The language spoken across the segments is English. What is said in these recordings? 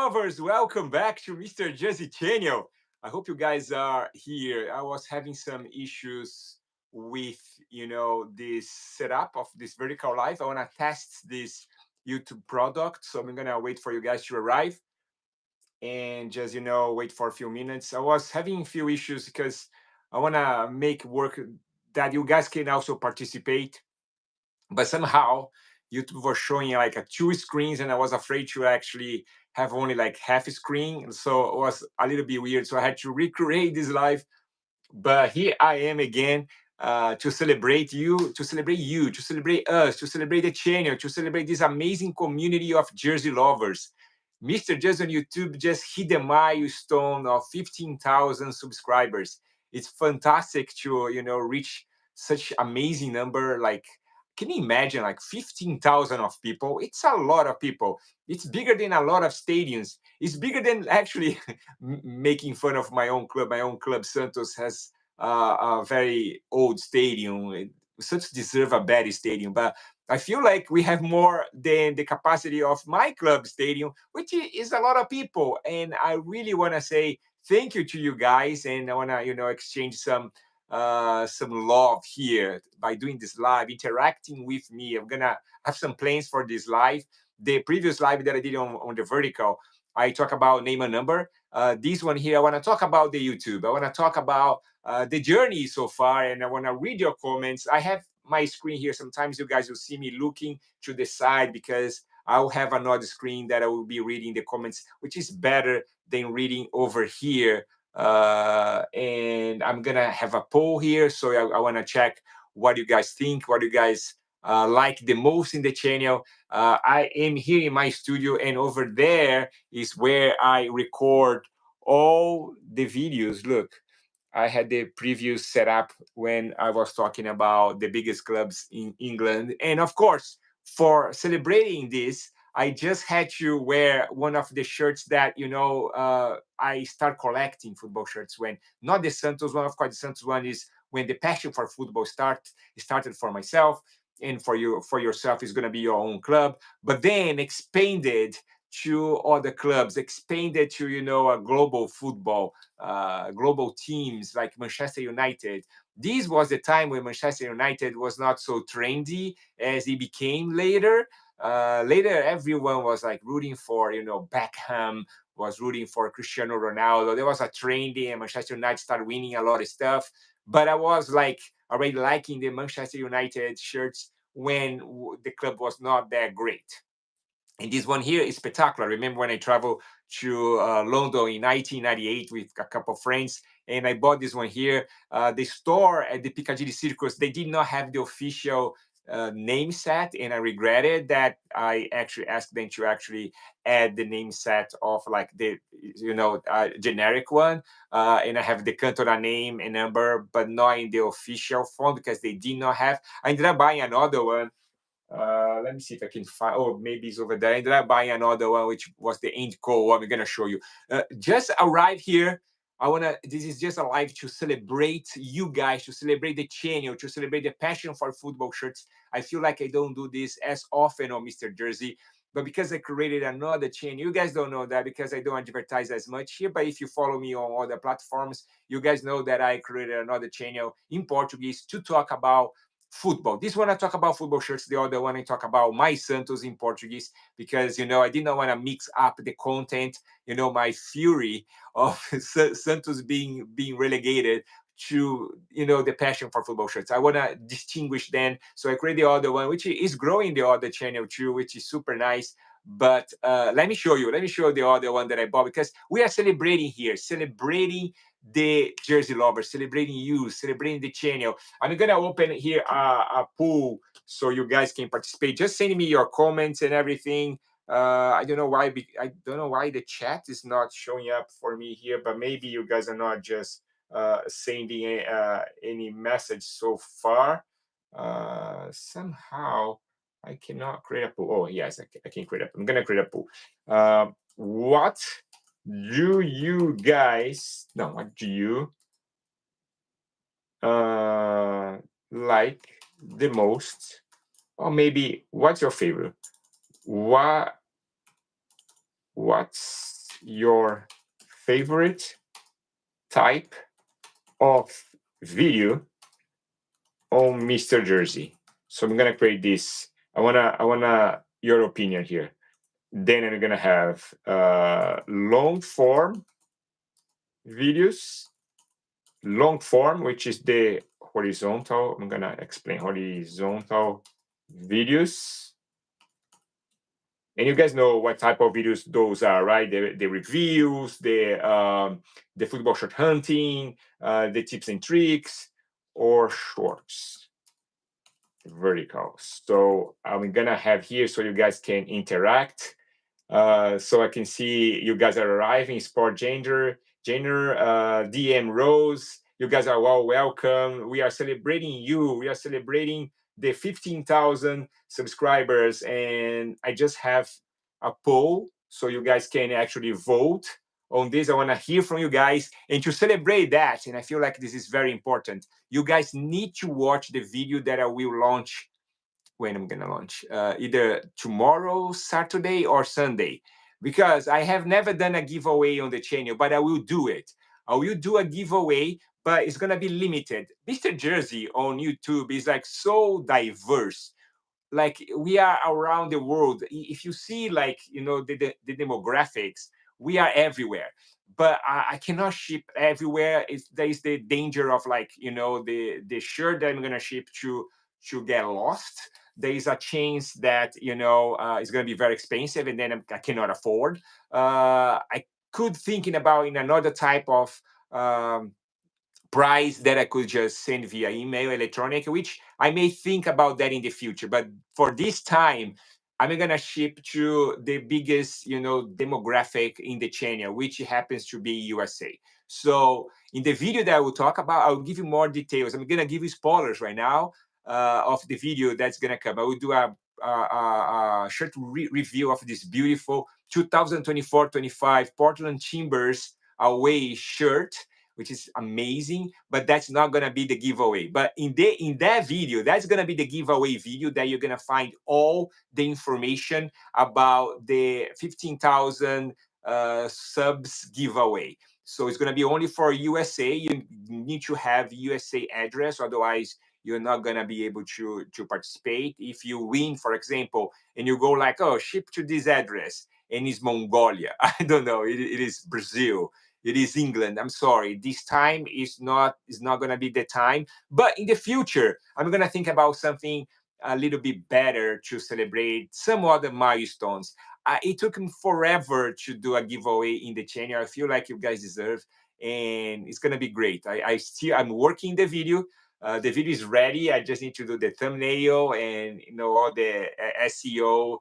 lovers, welcome back to Mr. Jersey channel. I hope you guys are here. I was having some issues with, this setup of this vertical live. I want to test this YouTube product, so I'm gonna wait for you guys to arrive and just, wait for a few minutes. I was having a few issues because I want to make work that you guys can also participate, but somehow YouTube was showing like a two screens, and I was afraid to actually have only like half a screen, so it was a little bit weird. So I had to recreate this live, but here I am again to celebrate you, to celebrate you, to celebrate us, to celebrate the channel, to celebrate this amazing community of Jersey lovers. Mr. Jersey on YouTube just hit the milestone of 15,000 subscribers. It's fantastic to reach such amazing number. Like, can you imagine like 15,000 of people? It's a lot of people. It's bigger than a lot of stadiums. It's bigger than actually making fun of my own club. My own club, Santos, has a very old stadium. Santos deserve a better stadium, but I feel like we have more than the capacity of my club stadium, which is a lot of people. And I really want to say thank you to you guys, and I want to exchange some love here by doing this live, interacting with me. I'm gonna have some plans for this live. The previous live that I did on the vertical, I talk about name a number. This one here, I want to talk about the YouTube. I want to talk about the journey so far, and I want to read your comments. I have my screen here. Sometimes you guys will see me looking to the side because I'll have another screen that I will be reading the comments, which is better than reading over here. And I'm gonna have a poll here, so I want to check what you guys think, what you guys like the most in the channel. I am here in my studio, and over there is where I record all the videos. Look, I had the previews set up when I was talking about the biggest clubs in England. And of course, for celebrating this, I just had to wear one of the shirts that, I start collecting football shirts when, not the Santos one. Of course, the Santos one is when the passion for football started for myself, and for you, for yourself, is going to be your own club, but then expanded to other clubs, expanded to, a global football, global teams like Manchester United. This was the time when Manchester United was not so trendy as it became later. Later, everyone was like rooting for, Beckham, was rooting for Cristiano Ronaldo. There was a trendy, and Manchester United started winning a lot of stuff. But I was like already liking the Manchester United shirts when the club was not that great. And this one here is spectacular. I remember when I traveled to London in 1998 with a couple of friends, and I bought this one here. The store at the Piccadilly Circus, they did not have the official name set, and I regretted that I actually asked them to actually add the name set of like the generic one, and I have the Cantona name and number, but not in the official form because they did not have. I ended up buying another one. Let me see if I can find. Oh, maybe it's over there. I ended up buying another one, which was the Indico one. I'm gonna show you. Just arrived here. This is just a live to celebrate you guys, to celebrate the channel, to celebrate the passion for football shirts. I feel like I don't do this as often on Mr. Jersey, but because I created another channel, you guys don't know that because I don't advertise as much here. But if you follow me on other platforms, you guys know that I created another channel in Portuguese to talk about football. This one I talk about football shirts. The other one I talk about my Santos in Portuguese because I did not want to mix up the content. My fury of Santos being relegated to the passion for football shirts. I want to distinguish them, so I create the other one, which is growing the other channel too, which is super nice. But let me show you. Let me show you the other one that I bought because we are celebrating here, celebrating the Jersey lovers, celebrating you, celebrating the channel. I'm gonna open here a pool so you guys can participate. Just send me your comments and everything. I don't know why. I don't know why the chat is not showing up for me here, but maybe you guys are not just sending any message so far. Somehow I cannot create a pool. Oh yes, I can create a pool. I'm gonna create a pool. What do you guys? No, what do you like the most? Or maybe what's your favorite? What's your favorite type of video on Mr. Jersey. So I'm gonna create this. I wanna your opinion here. Then I'm gonna have long form videos, long form, which is the horizontal. I'm gonna explain horizontal videos. And you guys know what type of videos those are, right? The reviews, the football short hunting, the tips and tricks, or shorts, vertical. So I'm gonna have here so you guys can interact. So I can see you guys are arriving. Sport gender, DM Rose. You guys are all welcome. We are celebrating you. We are celebrating the 15,000 subscribers, and I just have a poll so you guys can actually vote on this. I want to hear from you guys, and to celebrate that, and I feel like this is very important. You guys need to watch the video that I will launch when I'm gonna launch, either tomorrow, Saturday, or Sunday, because I have never done a giveaway on the channel, but I will do it. I will do a giveaway, but it's gonna be limited. Mr. Jersey on YouTube is like so diverse. Like we are around the world. If you see, like, you know, the demographics, we are everywhere. But I cannot ship everywhere. There is the danger of, like, you know, the shirt that I'm gonna ship to get lost. There is a chance that, you know, it's going to be very expensive, and then I cannot afford. I could thinking about in another type of price that I could just send via email, electronic, which I may think about that in the future. But for this time, I'm gonna ship to the biggest, you know, demographic in the channel, which happens to be USA. So in the video that I will talk about, I'll give you more details. I'm gonna give you spoilers right now of the video that's gonna come. I will do a short review of this beautiful 2024-25 Portland Timbers away shirt, which is amazing, but that's not gonna be the giveaway. But in that video, that's gonna be the giveaway video that you're gonna find all the information about the 15,000 subs giveaway. So it's gonna be only for USA. You need to have USA address, otherwise you're not gonna be able to participate. If you win, for example, and you go like, oh, ship to this address, and it's Mongolia, I don't know, it is Brazil, it is England. I'm sorry, this time is not going to be the time. But in the future, I'm going to think about something a little bit better to celebrate some other milestones. It took me forever to do a giveaway in the channel. I feel like you guys deserve, and it's going to be great. I'm working the video. The video is ready. I just need to do the thumbnail and, you know, all the SEO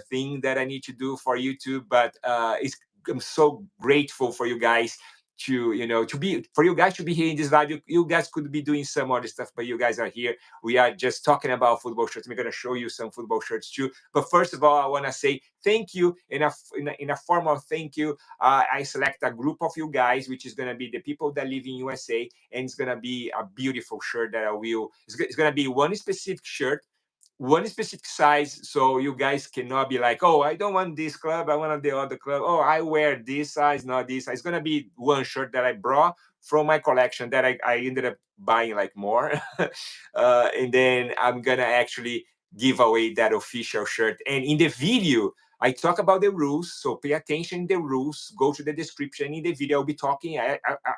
thing that I need to do for YouTube. But I'm so grateful for you guys to, you know, for you guys to be here in this live. You guys could be doing some other stuff, but you guys are here. We are just talking about football shirts. We're going to show you some football shirts too. But first of all, I want to say thank you. In a form of thank you, I select a group of you guys, which is going to be the people that live in USA, and it's going to be a beautiful shirt that it's going to be one specific shirt, one specific size, so you guys cannot be like, oh, I don't want this club, I want the other club, oh, I wear this size, not this size. It's gonna be one shirt that I brought from my collection that I ended up buying like more. And then I'm gonna actually give away that official shirt. And in the video, I talk about the rules, so pay attention to the rules. Go to the description. In the video, I'll be talking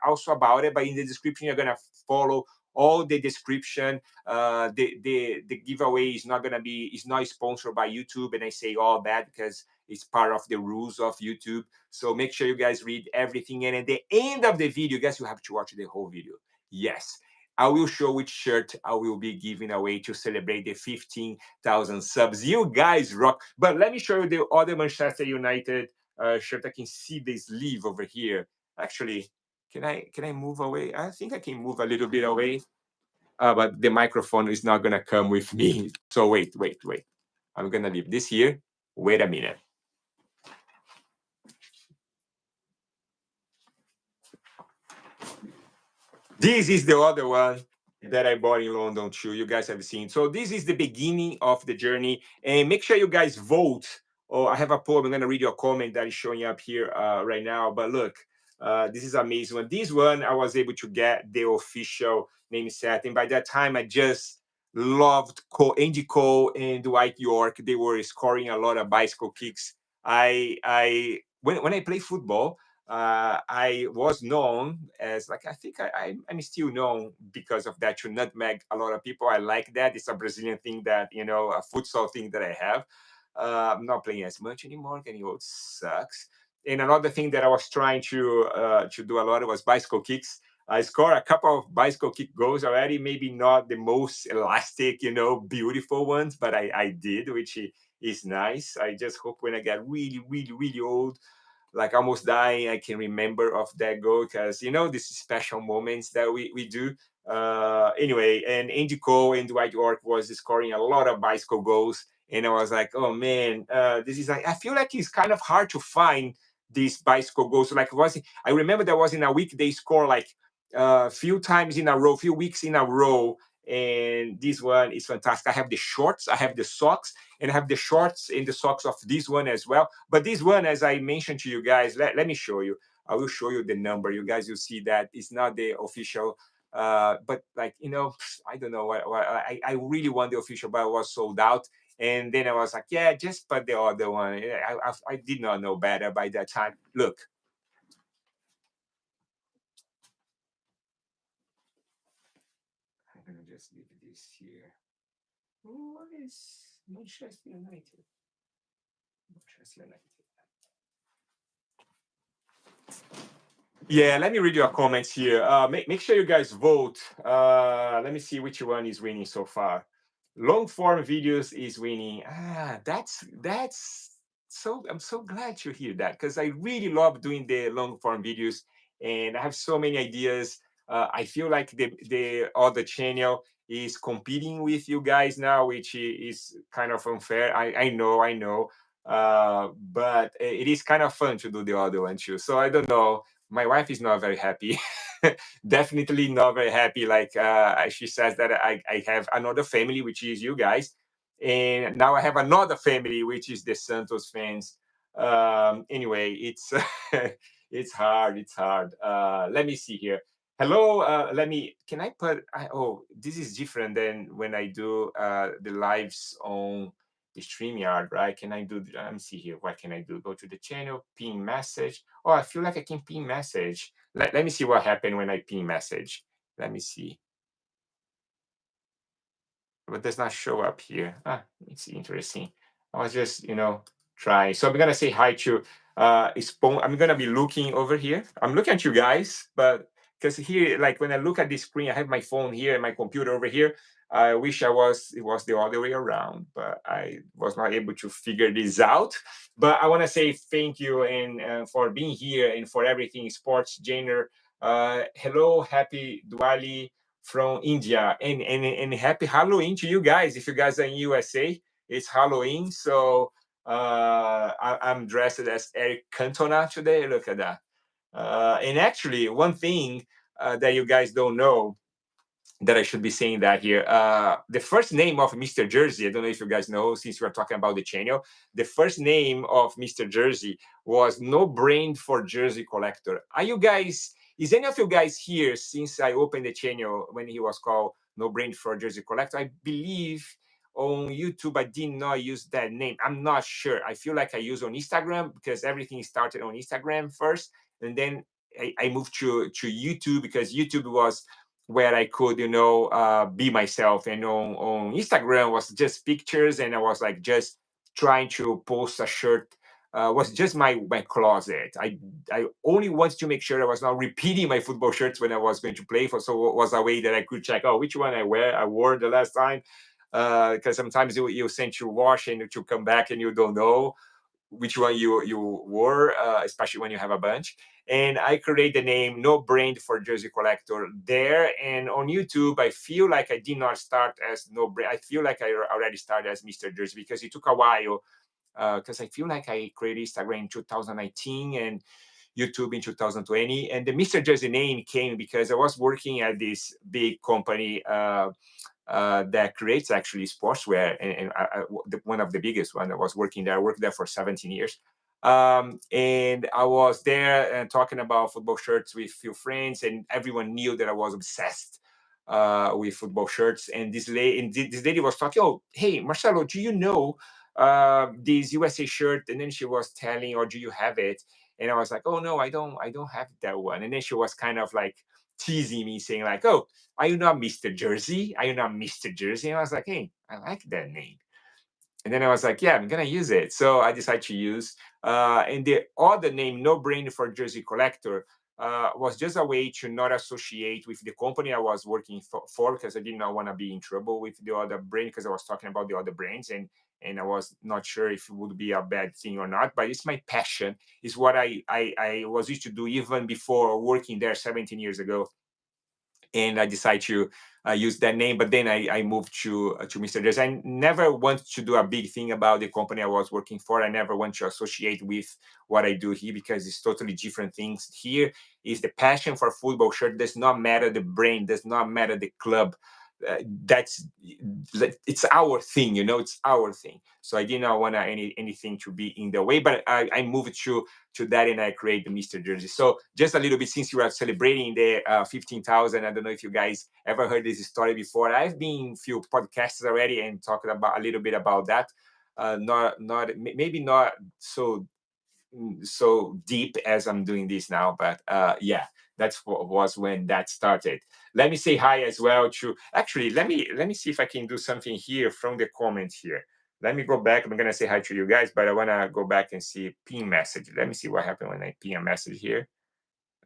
also about it, but in the description, you're gonna follow all the description. The giveaway is not sponsored by YouTube, and I say all that because it's part of the rules of YouTube. So make sure you guys read everything, and at the end of the video, guys, you have to watch the whole video. Yes, I will show which shirt I will be giving away to celebrate the 15,000 subs. You guys rock. But let me show you the other Manchester United shirt. I can see the sleeve over here. Actually, can I move away? I think I can move a little bit away. But the microphone is not gonna come with me. So wait. I'm gonna leave this here. Wait a minute. This is the other one that I bought in London too. You guys have seen. So this is the beginning of the journey, and make sure you guys vote Oh, I have a poem. I'm going to read you a comment that is showing up here right now. But look, this is amazing one. This one, I was able to get the official name set. And by that time, I just loved Andy Cole and Dwight York. They were scoring a lot of bicycle kicks. When I play football, I was known as like I think I'm still known because of that to nutmeg a lot of people. I like that. It's a Brazilian thing that a futsal thing that I have. I'm not playing as much anymore. Getting old sucks. And another thing that I was trying to do a lot was bicycle kicks. I scored a couple of bicycle kick goals already. Maybe not the most elastic, beautiful ones, but I did, which is nice. I just hope when I get really, really, really old, like almost dying, I can remember of that goal because these special moments that we do. Anyway, and Andy Cole and Dwight York was scoring a lot of bicycle goals, and I was like, oh man, this is like I feel like it's kind of hard to find these bicycle goals. Like I remember there was in a week they score like a few times in a row, few weeks in a row. And this one is fantastic. I have the shorts, I have the socks, and I have the shorts and the socks of this one as well. But this one, as I mentioned to you guys, let me show you. I will show you the number. You guys will see that it's not the official, but like I don't know what I really want the official, but I was sold out. And then I was like, yeah, just put the other one. I did not know better by that time. Look. I'm gonna just leave this here. What is Manchester United? Manchester United. Yeah, let me read your comments here. Make sure you guys vote. Let me see which one is winning so far. Long form videos is winning. That's so. I'm so glad to hear that because I really love doing the long form videos, and I have so many ideas. I feel like the other channel is competing with you guys now, which is kind of unfair. I know, but it is kind of fun to do the other one too. So I don't know, my wife is not very happy. Definitely not very happy. Like she says that I have another family, which is you guys, and now I have another family, which is the Santos fans. Anyway, it's it's hard. It's hard. Let me see here. Hello. Can I put? Oh, this is different than when I do the lives on StreamYard, right? Can I do? Let me see here. What can I do? Go to the channel, pin message. Oh, I feel like I can pin message. Let me see what happened when I pin message. Let me see. But does not show up here. It's interesting. I was just, trying. So I'm gonna say hi to I'm gonna be looking over here. I'm looking at you guys, but because here, like when I look at this screen, I have my phone here and my computer over here. I wish it was the other way around, but I was not able to figure this out. But I want to say thank you and for being here and for everything sports genre. Hello, happy Diwali from India, and happy Halloween to you guys. If you guys are in USA, it's Halloween. So I'm dressed as Eric Cantona today. Look at that. And actually, one thing that you guys don't know that I should be saying that here. The first name of Mr. Jersey, I don't know if you guys know, since we're talking about the channel, the first name of Mr. Jersey was No Brain for Jersey Collector. Is any of you guys here since I opened the channel when he was called No Brain for Jersey Collector? I believe on YouTube, I did not use that name. I'm not sure. I feel like I use on Instagram because everything started on Instagram first. And then I moved to YouTube because YouTube was where I could, be myself. And on Instagram was just pictures, and I was like just trying to post a shirt. Was just my closet. I only wanted to make sure I was not repeating my football shirts when I was going to play. So it was a way that I could check, oh, which one I wore the last time. Because sometimes you send to wash and to come back and you don't know which one you were, especially when you have a bunch. And I create the name No Brain for Jersey Collector there. And on YouTube, I feel like I did not start as No Brain. I feel like I already started as Mr. Jersey because it took a while. Because I feel like I created Instagram in 2019 and YouTube in 2020. And the Mr. Jersey name came because I was working at this big company that creates actually sportswear, and one of the biggest one. I was working there. I worked there for 17 years. And I was there and talking about football shirts with few friends, and everyone knew that I was obsessed with football shirts. And this lady was talking, oh, hey, Marcelo, do you know this USA shirt? And then she was telling, or do you have it? And I was like, oh no, I don't have that one. And then she was kind of like teasing me, saying like, oh, are you not Mr. Jersey? Are you not Mr. Jersey? And I was like, hey, I like that name. And then I was like, yeah, I'm gonna use it. So I decided to use and the other name, No Brain for Jersey Collector, was just a way to not associate with the company I was working for, because I did not want to be in trouble with the other brand, because I was talking about the other brands, and I was not sure if it would be a bad thing or not. But it's my passion. It's what I was used to do even before working there 17 years ago. And I decided to use that name. But then I moved to Mr. Jersey. I never want to do a big thing about the company I was working for. I never want to associate with what I do here, because it's totally different things. Here is the passion for football shirt. Does not matter the brand, does not matter the club. That's it's our thing, it's our thing. So I did not want anything to be in the way, but I moved to that, and I create the Mr. Jersey. So just a little bit, since you are celebrating the 15,000, I don't know if you guys ever heard this story before. I've been in few podcasts already and talking about a little bit about that. Not maybe not so deep as I'm doing this now, but yeah, that's what was when that started. Let me say hi as well to, actually, let me see if I can do something here from the comments here. Let me go back. I'm gonna say hi to you guys, but I wanna go back and see pin message. Let me see what happened when I pin a message here.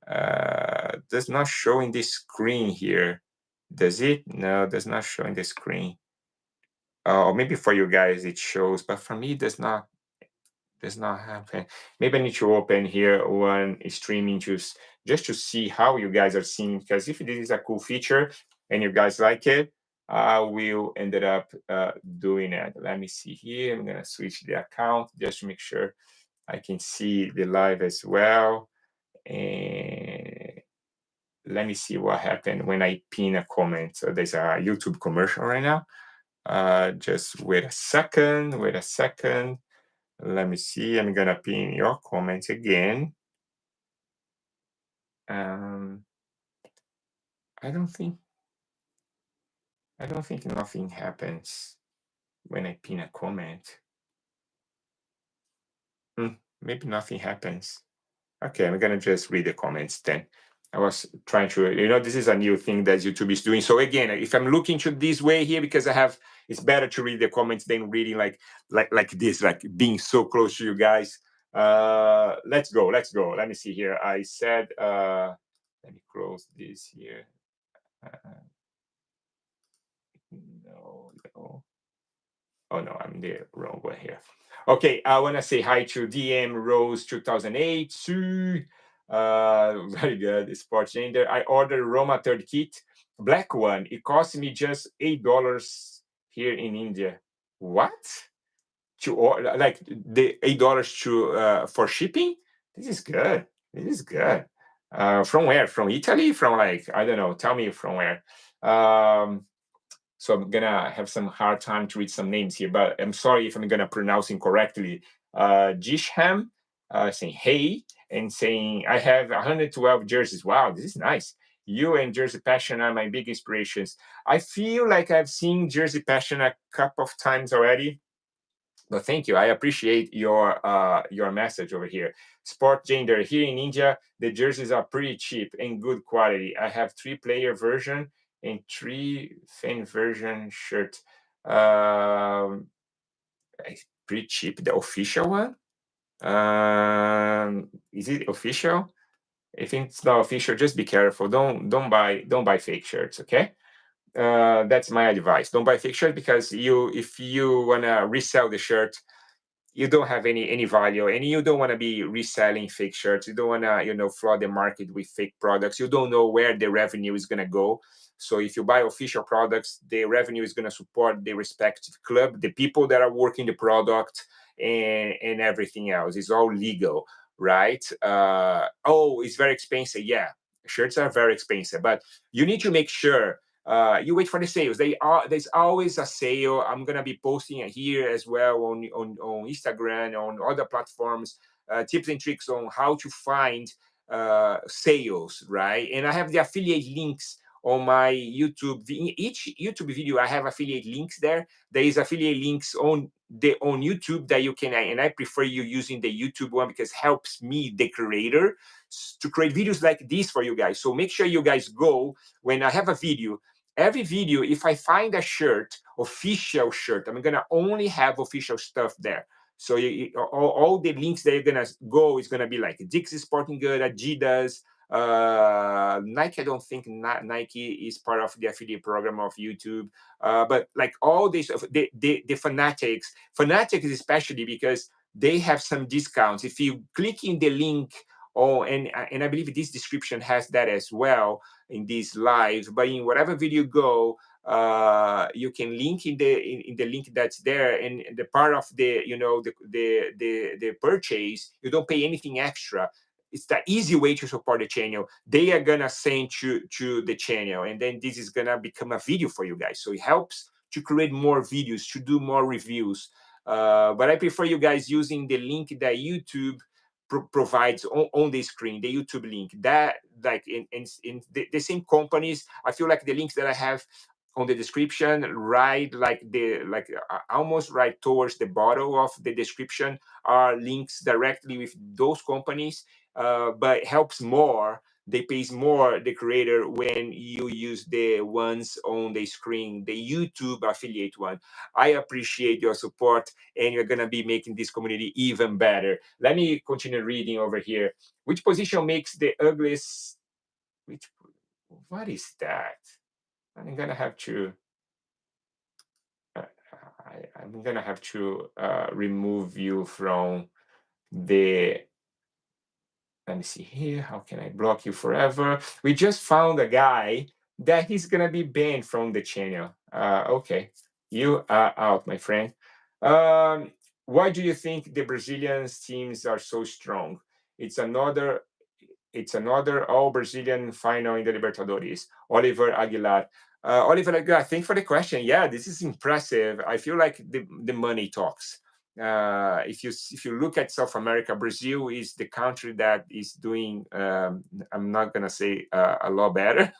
Does not show in this screen here. Does it? No, does not show in the screen. Or maybe for you guys it shows, but for me it does not happen. Maybe I need to open here one streaming just to see how you guys are seeing, because if this is a cool feature and you guys like it, I will end up doing it. Let me see here. I'm gonna switch the account just to make sure I can see the live as well. And let me see what happened when I pin a comment. So there's a YouTube commercial right now. Just wait a second. Wait a second. Let me see. I'm gonna pin your comments again. I don't think nothing happens when I pin a comment. Maybe nothing happens. Okay, I'm gonna just read the comments then. I was trying to, this is a new thing that YouTube is doing. So again, if I'm looking to this way here, because it's better to read the comments than reading like this, like being so close to you guys. Let's go. Let me see here. I said, let me close this here. No. Oh no, I'm the wrong one here. Okay, I want to say hi to DM Rose 2008. Sue, very good. Sports Gender. I ordered Roma third kit, black one. It cost me just $8 here in India. What? To order like the $8 to for shipping? This is good. This is good. From where? From Italy? From like, I don't know. Tell me from where. So I'm gonna have some hard time to read some names here, but I'm sorry if I'm gonna pronounce incorrectly. Jisham saying hey, and saying I have 112 jerseys. Wow, this is nice. You and Jersey Passion are my big inspirations. I feel like I've seen Jersey Passion a couple of times already. But thank you. I appreciate your message over here. Sport Gender. Here in India, the jerseys are pretty cheap and good quality. I have 3-player version and 3 fan version shirt. It's pretty cheap. The official one. Is it official? If it's not official, just be careful. Don't buy fake shirts. Okay. That's my advice. Don't buy fake shirts, because if you wanna resell the shirt, you don't have any value, and you don't want to be reselling fake shirts. You don't want to flood the market with fake products. You don't know where the revenue is going to go. So if you buy official products, the revenue is going to support the respective club, the people that are working the product, and everything else. It's all legal, right? Oh, it's very expensive. Yeah, shirts are very expensive, but you need to make sure You wait for the sales. There's always a sale. I'm gonna be posting it here as well on Instagram, on other platforms, tips and tricks on how to find sales, right? And I have the affiliate links on my YouTube. Each YouTube video, I have affiliate links there. There is affiliate links on YouTube that you can, and I prefer you using the YouTube one because it helps me, the creator, to create videos like this for you guys. So make sure you guys go when I have a video. Every video, if I find a shirt, official shirt, I'm gonna only have official stuff there. So all the links that you're gonna go is gonna be like Dixie Sporting Good, Adidas, Nike. I don't think Nike is part of the affiliate program of YouTube, but like all this, the Fanatics especially because they have some discounts. If you click in the link, and I believe this description has that as well in these lives, but in whatever video you go, you can link in the link that's there, and the part of the the purchase, you don't pay anything extra. It's the easy way to support the channel. They are gonna send to the channel, and then this is gonna become a video for you guys. So it helps to create more videos, to do more reviews. But I prefer you guys using the link that YouTube provides on the screen, the YouTube link. That like in the same companies, I feel like the links that I have on the description, right, like almost right towards the bottom of the description, are links directly with those companies. But it helps more, they pays more the creator when you use the ones on the screen, the YouTube affiliate one. I appreciate your support, and you're gonna be making this community even better. Let me continue reading over here. Which position makes the ugliest? Which, what is that? I'm gonna have to. I'm gonna have to remove you from the. Let me see here. How can I block you forever? We just found a guy that he's gonna be banned from the channel. Okay, you are out, my friend. Why do you think the Brazilian teams are so strong? It's another all Brazilian final in the Libertadores. Oliver Aguilar. Oliver Aguilar, thanks for the question. Yeah, this is impressive. I feel like the money talks. If you look at South America, Brazil is the country that is doing. I'm not gonna say a lot better.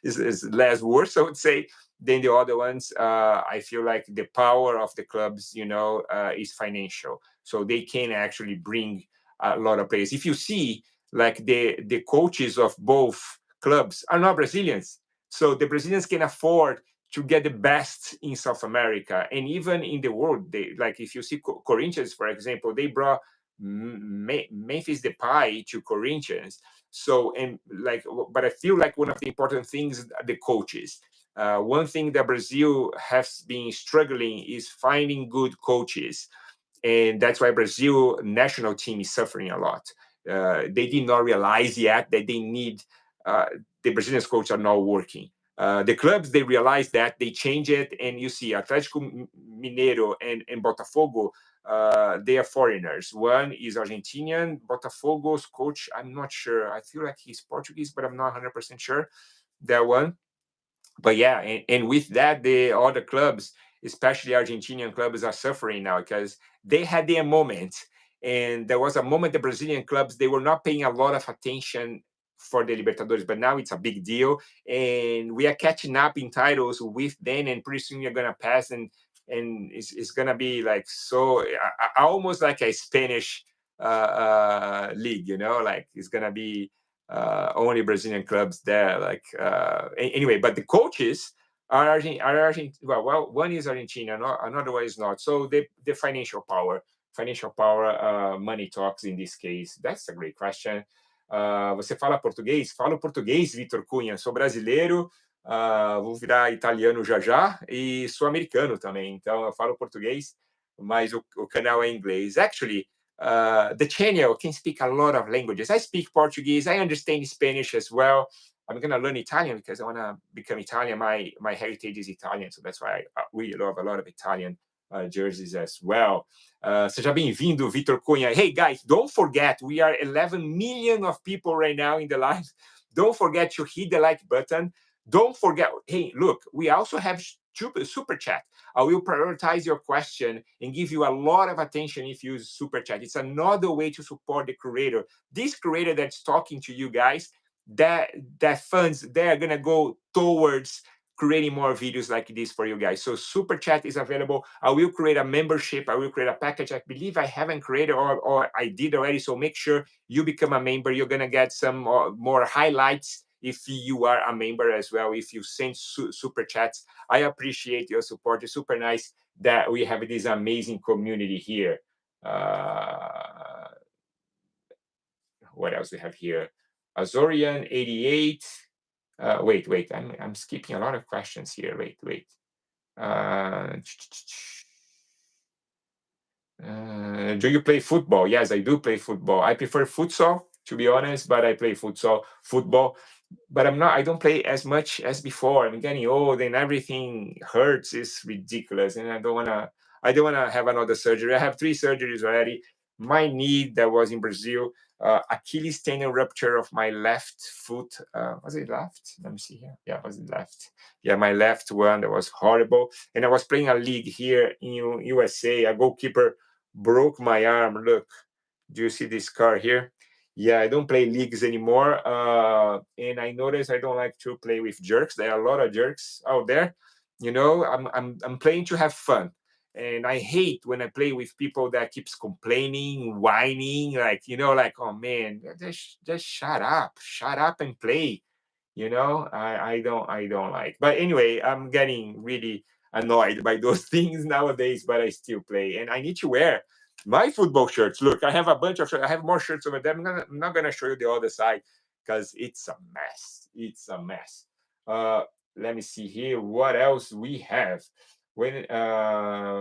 is less worse, I would say, than the other ones. I feel like the power of the clubs, is financial, so they can actually bring a lot of players. If you see, like the coaches of both clubs are not Brazilians, so the Brazilians can afford to get the best in South America and even in the world. They, like, if you see Corinthians, for example, they brought Memphis Depay to Corinthians. So, and like, but I feel like one of the important things are the coaches. One thing that Brazil has been struggling is finding good coaches, and that's why Brazil national team is suffering a lot. They did not realize yet that they need the Brazilian coaches are not working. The clubs, they realize that, they change it, and you see Atlético Mineiro and Botafogo, they are foreigners. One is Argentinian. Botafogo's coach, I'm not sure. I feel like he's Portuguese, but I'm not 100% sure. That one. But yeah, and with that, the other clubs, especially Argentinian clubs, are suffering now because they had their moment. And there was a moment the Brazilian clubs, they were not paying a lot of attention for the Libertadores, but now it's a big deal. And we are catching up in titles with them, and pretty soon you're gonna pass, and it's gonna be like so almost like a Spanish league, like it's gonna be only Brazilian clubs there. Like anyway, but the coaches are Argentine. Well, one is Argentina, another one is not. So the financial power, money talks in this case. That's a great question. Você fala português? Falo português, Vitor Cunha. Sou brasileiro, vou virar italiano já já, e sou americano também. Então eu falo português, mas o canal é em inglês. Actually, the channel can speak a lot of languages. I speak Portuguese. I understand Spanish as well. I'm gonna learn Italian because I wanna become Italian. My heritage is Italian, so that's why I really love a lot of Italian jerseys as well. Seja bem-vindo, Vitor Cunha. Hey guys, don't forget, we are 11 million of people right now in the live. Don't forget to hit the like button. Don't forget, hey, look, we also have super chat. I will prioritize your question and give you a lot of attention if you use super chat. It's another way to support the creator. This creator that's talking to you guys, that funds, they're gonna go towards creating more videos like this for you guys. So super chat is available. I will create a membership. I will create a package. I believe I haven't created, or I did already. So make sure you become a member. You're gonna get some more highlights if you are a member as well. If you send super chats, I appreciate your support. It's super nice that we have this amazing community here. What else we have here? Azorian 88. Wait, I'm skipping a lot of questions here. Wait. Do you play football? Yes, I do play football. I prefer futsal, to be honest, but I play football. But I don't play as much as before. I'm getting old and everything hurts. It's ridiculous. And I don't wanna have another surgery. I have 3 surgeries already. My knee that was in Brazil, Achilles tendon rupture of my left foot. Was it left? Let me see here. Yeah, was it left? Yeah, my left one, that was horrible. And I was playing a league here in USA. A goalkeeper broke my arm. Look, do you see this scar here? Yeah, I don't play leagues anymore. And I notice I don't like to play with jerks. There are a lot of jerks out there. I'm playing to have fun. And I hate when I play with people that keeps complaining, whining, like, oh man, just shut up and play. I don't like. But anyway, I'm getting really annoyed by those things nowadays, but I still play. And I need to wear my football shirts. Look, I have a bunch of shirts. I have more shirts over there. I'm not gonna show you the other side because it's a mess. It's a mess. Let me see here. What else we have? When I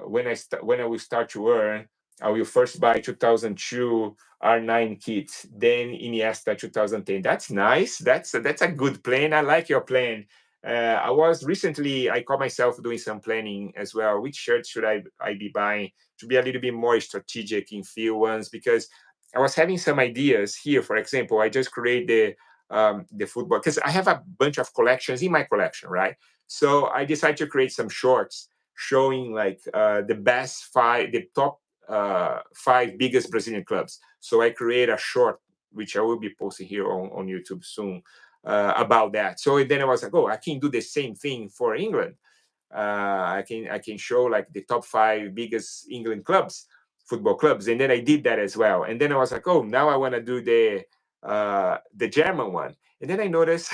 will start to earn, I will first buy 2002 R9 kit, then Iniesta 2010. That's nice. That's a good plan. I like your plan. I caught myself doing some planning as well. Which shirt should I be buying to be a little bit more strategic in few ones? Because I was having some ideas here. For example, I just created the football because I have a bunch of collections in my collection, right? So I decided to create some shorts showing like the top 5 biggest Brazilian clubs. So I create a short, which I will be posting here on YouTube soon, about that. So then I was like, oh, I can do the same thing for England. I can show like the top 5 biggest England clubs, football clubs, and then I did that as well. And then I was like, oh, now I want to do the German one. And then I noticed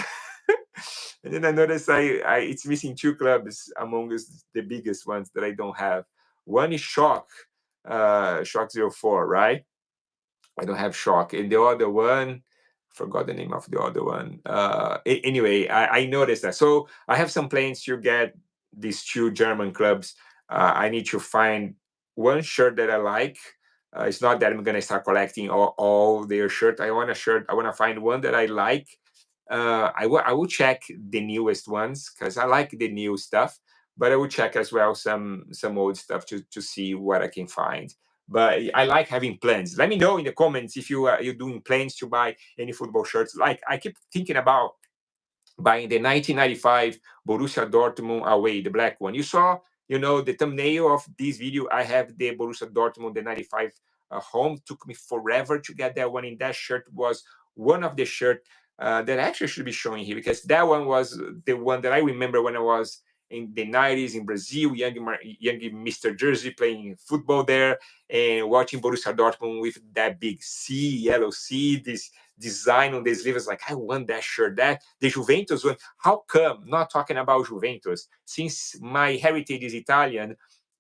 and then I noticed it's missing 2 clubs among the biggest ones that I don't have. One is Shock 04, right? I don't have Shock. And the other one, forgot the name of the other one. Anyway, I noticed that. So I have some plans to get these 2 German clubs. I need to find one shirt that I like. It's not that I'm gonna start collecting all their shirt. I want a shirt. I want to find one that I like. I will check the newest ones because I like the new stuff, but I will check as well some old stuff to see what I can find. But I like having plans. Let me know in the comments if you're doing plans to buy any football shirts. Like I keep thinking about buying the 1995 Borussia Dortmund away, the black one. You saw, the thumbnail of this video. I have the Borussia Dortmund, the 95 home. Took me forever to get that one. And that shirt was one of the shirt that I actually should be showing here because that one was the one that I remember when I was in the 90s in Brazil, young Mr. Jersey playing football there and watching Borussia Dortmund with that big C, yellow C, this design on the sleeves. Like, I want that shirt. That the Juventus one. How come? Not talking about Juventus. Since my heritage is Italian,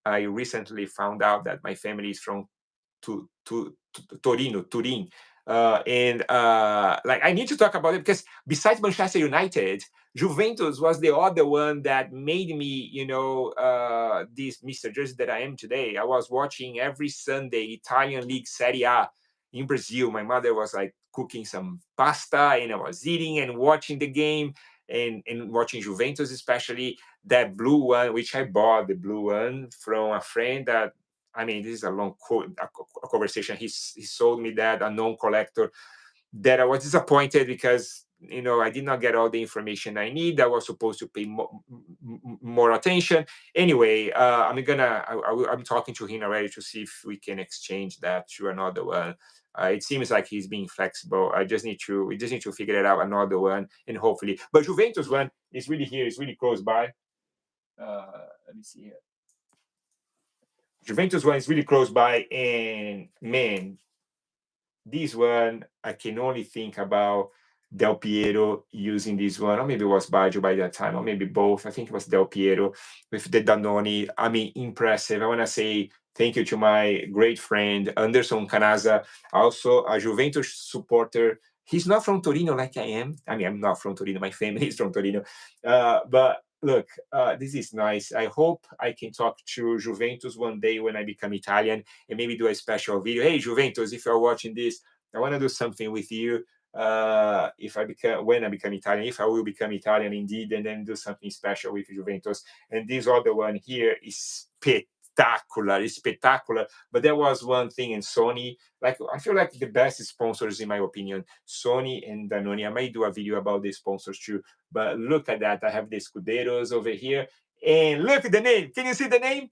I recently found out that my family is from Torino, Turin. And like I need to talk about it because besides Manchester United, Juventus was the other one that made me, this Mr. Jersey that I am today. I was watching every Sunday Italian League Serie A in Brazil. My mother was like cooking some pasta and I was eating and watching the game and watching Juventus, especially that blue one, which I bought the blue one from a friend that this is a long conversation. He sold me that, a known collector. that I was disappointed because I did not get all the information I need. I was supposed to pay more attention. Anyway, I'm talking to him already to see if we can exchange that to another one. It seems like he's being flexible. We just need to figure it out, another one, and hopefully. But Juventus one is really here. It's really close by. Let me see here. Juventus one is really close by, and man, this one I can only think about Del Piero using this one, or maybe it was Baggio by that time, or maybe both. I think it was Del Piero with the Danone. I mean, impressive. I want to say thank you to my great friend Anderson Canaza, also a Juventus supporter. He's not from Torino like I am. I mean, I'm not from Torino. My family is from Torino. But look, this is nice. I hope I can talk to Juventus one day when I become Italian and maybe do a special video. Hey, Juventus, if you're watching this, I want to do something with you. When I become Italian, if I will become Italian indeed, and then do something special with Juventus. And this other one here is spectacular. It's spectacular. But there was one thing in Sony, like I feel like the best sponsors in my opinion, Sony and Danone. I might do a video about the sponsors too. But look at that. I have the Scuderos over here. And look at the name. Can you see the name?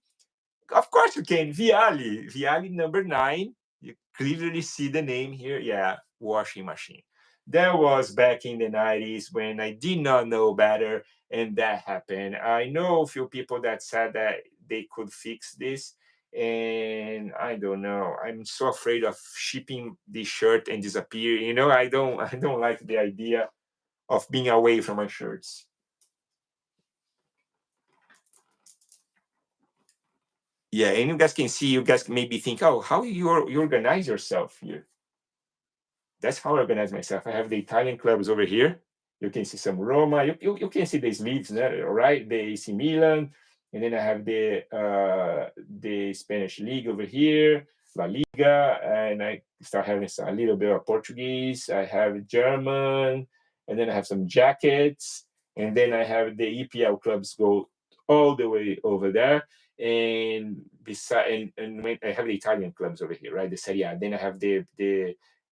Of course you can. Viali. Viali number 9. You clearly see the name here. Yeah, washing machine. That was back in the 90s when I did not know better, and that happened. I know a few people that said that they could fix this, and I don't know. I'm so afraid of shipping this shirt and disappear. I don't like the idea of being away from my shirts. Yeah, and you guys can see, you guys maybe think, oh, how you organize yourself here? That's how I organize myself. I have the Italian clubs over here. You can see some Roma. You can see the sleeves, right? The AC Milan, and then I have the Spanish league over here, La Liga, and I start having a little bit of Portuguese. I have German, and then I have some jackets, and then I have the EPL clubs go all the way over there. And beside, and I have the Italian clubs over here, right? The Serie A. Then I have the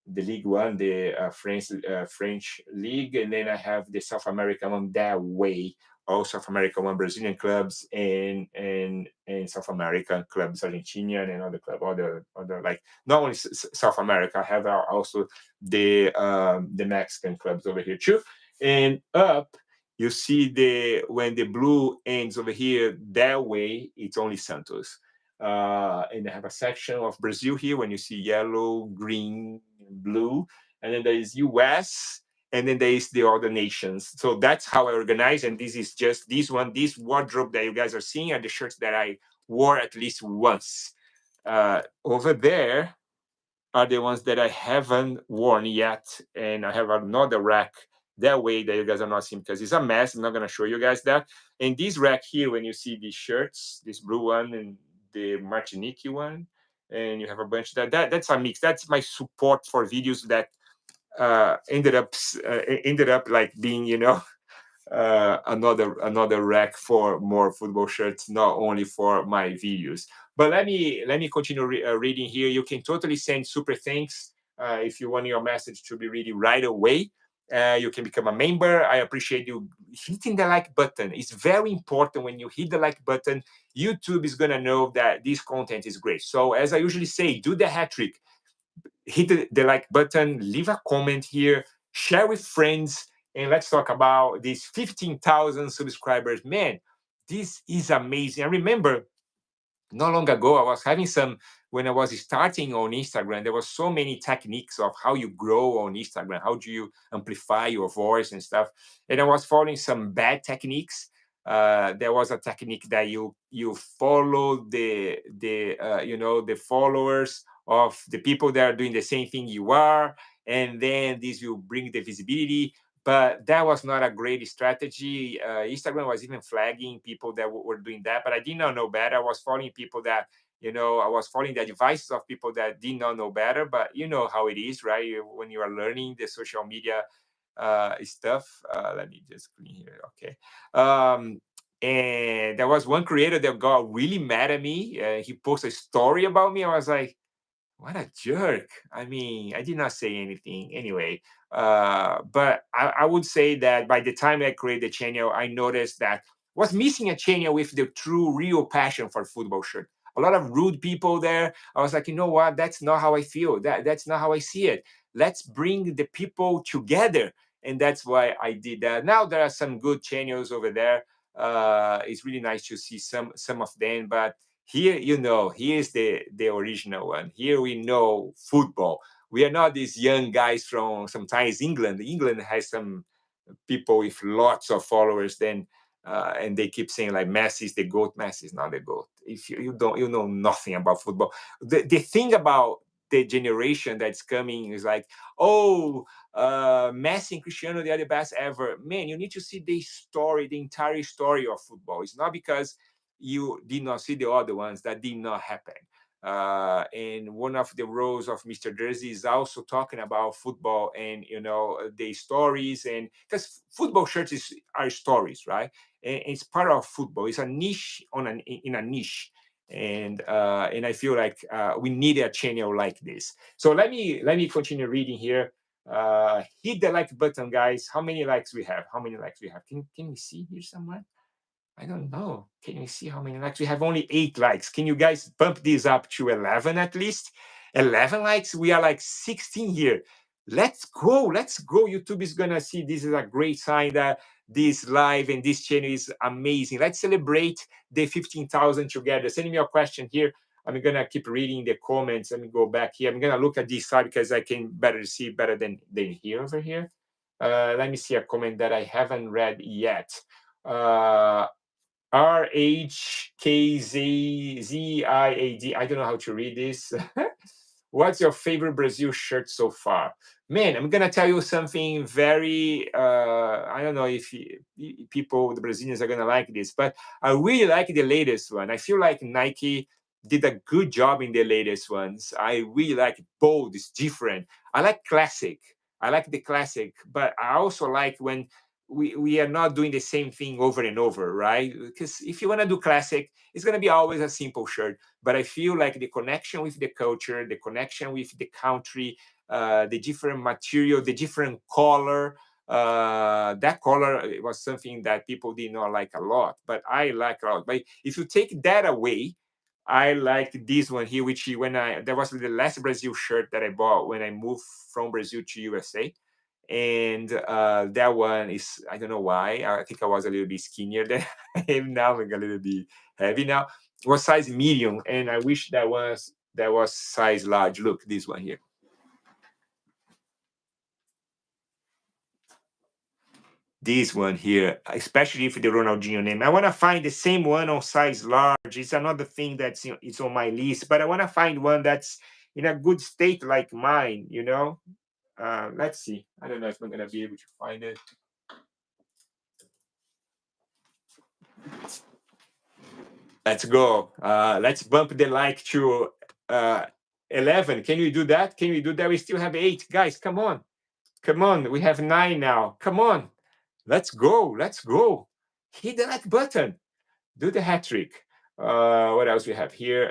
League One, the French league, and then I have the South American one that way. All South American one, Brazilian clubs, and South American clubs, Argentinian and other like not only South America. I have also the Mexican clubs over here too, and up. You see when the blue ends over here that way, it's only Santos. And I have a section of Brazil here when you see yellow, green, blue, and then there is US, and then there is the other nations. So that's how I organize. And this is just this wardrobe that you guys are seeing are the shirts that I wore at least once. Over there are the ones that I haven't worn yet, and I have another rack that way that you guys are not seeing because it's a mess. I'm not going to show you guys that. And this rack here, when you see these shirts, this blue one and the Martinique one, and you have a bunch that's a mix. That's my support for videos that ended up like being another rack for more football shirts, not only for my videos. But let me continue reading here. You can totally send super thanks if you want your message to be read right away. You can become a member. I appreciate you hitting the like button. It's very important. When you hit the like button, YouTube is gonna know that this content is great. So as I usually say, do the hat trick. Hit the like button, leave a comment here, share with friends, and let's talk about these 15,000 subscribers. Man, this is amazing. I remember not long ago, I was having when I was starting on Instagram, there were so many techniques of how you grow on Instagram, how do you amplify your voice and stuff. And I was following some bad techniques. There was a technique that you follow the followers of the people that are doing the same thing you are, and then this will bring the visibility. But that was not a great strategy. Instagram was even flagging people that were doing that, but I did not know better. I was following people that, I was following the advice of people that did not know better. But you know how it is, right? When you are learning the social media stuff. Let me just clean here. Okay. And there was one creator that got really mad at me. He posted a story about me. I was like, What a jerk. I mean, I did not say anything anyway. But I would say that by the time I created the channel, I noticed that was missing a channel with the true, real passion for football shirt. A lot of rude people there. I was like, you know what? That's not how I feel. That's not how I see it. Let's bring the people together. And that's why I did that. Now there are some good channels over there. It's really nice to see some of them, but here, here's the original one. Here we know football. We are not these young guys from sometimes England. England has some people with lots of followers then, and they keep saying like Messi is the goat. Messi is not the goat. If you know nothing about football. The thing about the generation that's coming is like, oh, Messi and Cristiano, they are the best ever. Man, you need to see the story, the entire story of football. It's not because you did not see the other ones that did not happen. And one of the roles of Mr. Jersey is also talking about football and the stories, and because football shirts are stories, right? And it's part of football. It's a niche in a niche, and I feel like we need a channel like this. So let me continue reading here. Hit the like button, guys. How many likes we have? How many likes we have? Can we see here somewhere? I don't know. Can you see how many likes? We have only 8 likes. Can you guys bump this up to 11 at least? 11 likes. We are like 16 here. Let's go. Let's go. YouTube is going to see this is a great sign that this live and this channel is amazing. Let's celebrate the 15,000 together. Send me your question here. I'm going to keep reading the comments. Let me go back here. I'm going to look at this side because I can better see better than here over here. Let me see a comment that I haven't read yet. RHKZZIAD. I don't know how to read this. What's your favorite Brazil shirt so far? Man, I'm gonna tell you something very. I don't know if people, the Brazilians, are gonna like this, but I really like the latest one. I feel like Nike did a good job in the latest ones. I really like it. Bold. It's different. I like classic. I like the classic, but I also like when we are not doing the same thing over and over, right? Because if you want to do classic, it's going to be always a simple shirt. But I feel like the connection with the culture, the connection with the country, the different material, the different color. That color was something that people did not like a lot, but I like a lot. But if you take that away, I like this one here, which when I that was the last Brazil shirt that I bought when I moved from Brazil to USA, and that one is, I don't know why, I think I was a little bit skinnier than I am now. I'm a little bit heavy now. It was size medium, and I wish that was size large. Look, this one here. This one here, especially if the Ronaldinho name. I want to find the same one on size large. It's another thing that's it's on my list, but I want to find one that's in a good state like mine. Let's see. I don't know if I'm gonna be able to find it. Let's go. Let's bump the like to 11. Can we do that? Can we do that? We still have 8. Guys, come on. Come on. We have 9 now. Come on. Let's go. Let's go. Hit the like button. Do the hat trick. What else we have here?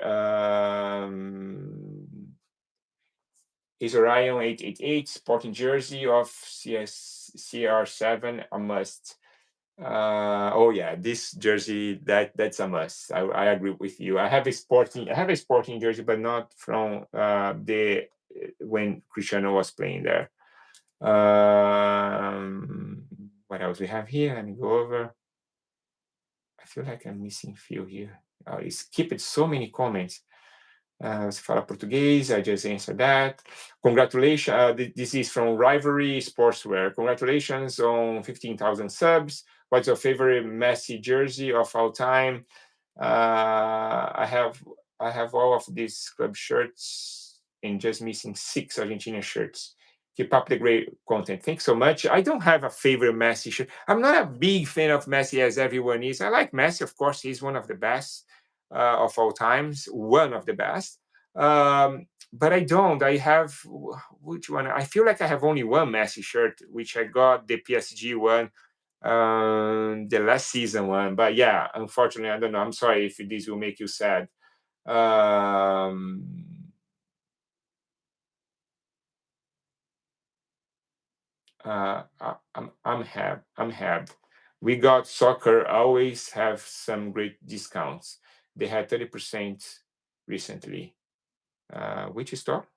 Is Orion 888 sporting jersey of CR7 a must? Oh yeah, this jersey that's a must. I agree with you. I have a sporting jersey, but not from the when Cristiano was playing there. What else we have here? Let me go over. I feel like I'm missing few here. I skipped so many comments. Você fala português, I just answered that. Congratulations, this is from Rivalry Sportswear. Congratulations on 15,000 subs. What's your favorite Messi jersey of all time? I have all of these club shirts and just missing 6 Argentina shirts. Keep up the great content. Thanks so much. I don't have a favorite Messi shirt. I'm not a big fan of Messi as everyone is. I like Messi, of course. He's one of the best of all times, one of the best. But I don't. I have which one? I feel like I have only one Messi shirt, which I got the PSG one, the last season one. But yeah, unfortunately, I don't know. I'm sorry if this will make you sad. Um, I'm happy. We got soccer always have some great discounts. They had 30% recently. Which store?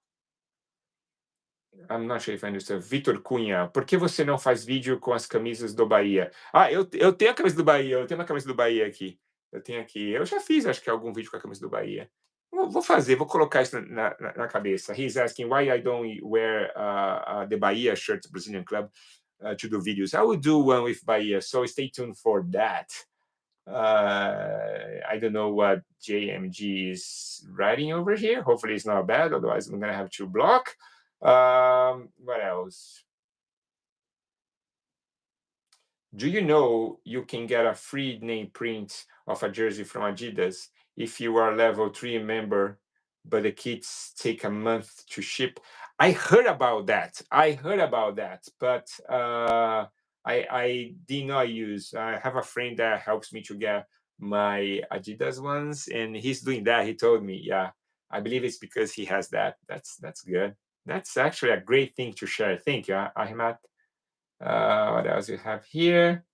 I'm not sure if I understand. Vitor Cunha, por que você não faz vídeo com as camisas do Bahia? Ah, eu tenho a camisa do Bahia, eu tenho uma camisa do Bahia aqui. Eu tenho aqui. Eu já fiz, acho que algum vídeo com a camisa do Bahia. Vou fazer, vou colocar isso na cabeça. He's asking why I don't wear the Bahia shirt, Brazilian club, to do videos. I will do one with Bahia, so stay tuned for that. I don't know what JMG is writing over here. Hopefully it's not bad, otherwise I'm going to have to block. What else? Do you know you can get a free name print of a jersey from Adidas if you are level 3 member, but the kits take a month to ship? I heard about that. But I did not use. I have a friend that helps me to get my Adidas ones, and he's doing that. He told me, yeah. I believe it's because he has that. That's good. That's actually a great thing to share. Thank you, Ahmad. What else we have here?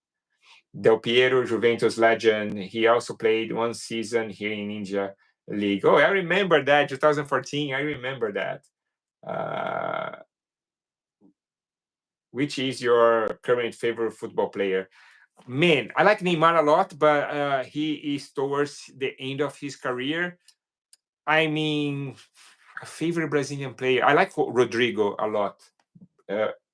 Del Piero, Juventus legend. He also played one season here in India League. Oh, I remember that, 2014. I remember that. Which is your current favorite football player? Man, I like Neymar a lot, but he is towards the end of his career. I mean, a favorite Brazilian player. I like Rodrigo a lot.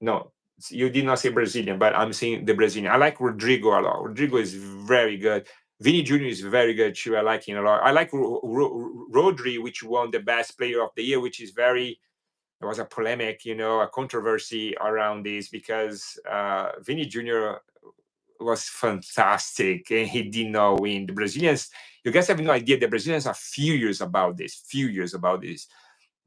No, you did not say Brazilian, but I'm saying the Brazilian. I like Rodrigo a lot. Rodrigo is very good. Vini Jr. is very good too. I like him a lot. I like Rodri, which won the best player of the year, which is very, there was a polemic, a controversy around this because Vini Jr. was fantastic and he did not win. The Brazilians, you guys have no idea, the Brazilians are furious about this.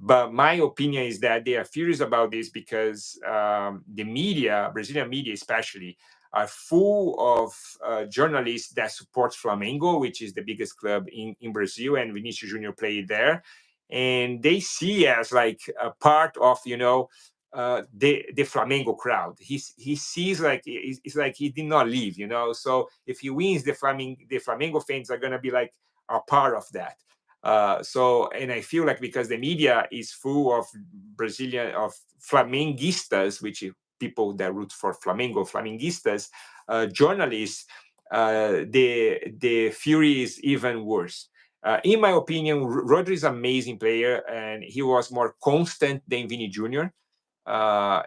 But my opinion is that they are furious about this because the media, Brazilian media especially, are full of journalists that support Flamengo, which is the biggest club in Brazil, and Vinicius Junior played there. And they see as like a part of, the Flamengo crowd. He sees like it's like he did not leave, So if he wins, the Flamengo fans are gonna be like a part of that. And I feel like because the media is full of Flamenguistas, which is people that root for Flamengo, Flamenguistas, journalists, the fury is even worse. In my opinion, Rodri is an amazing player, and he was more constant than Vini Jr.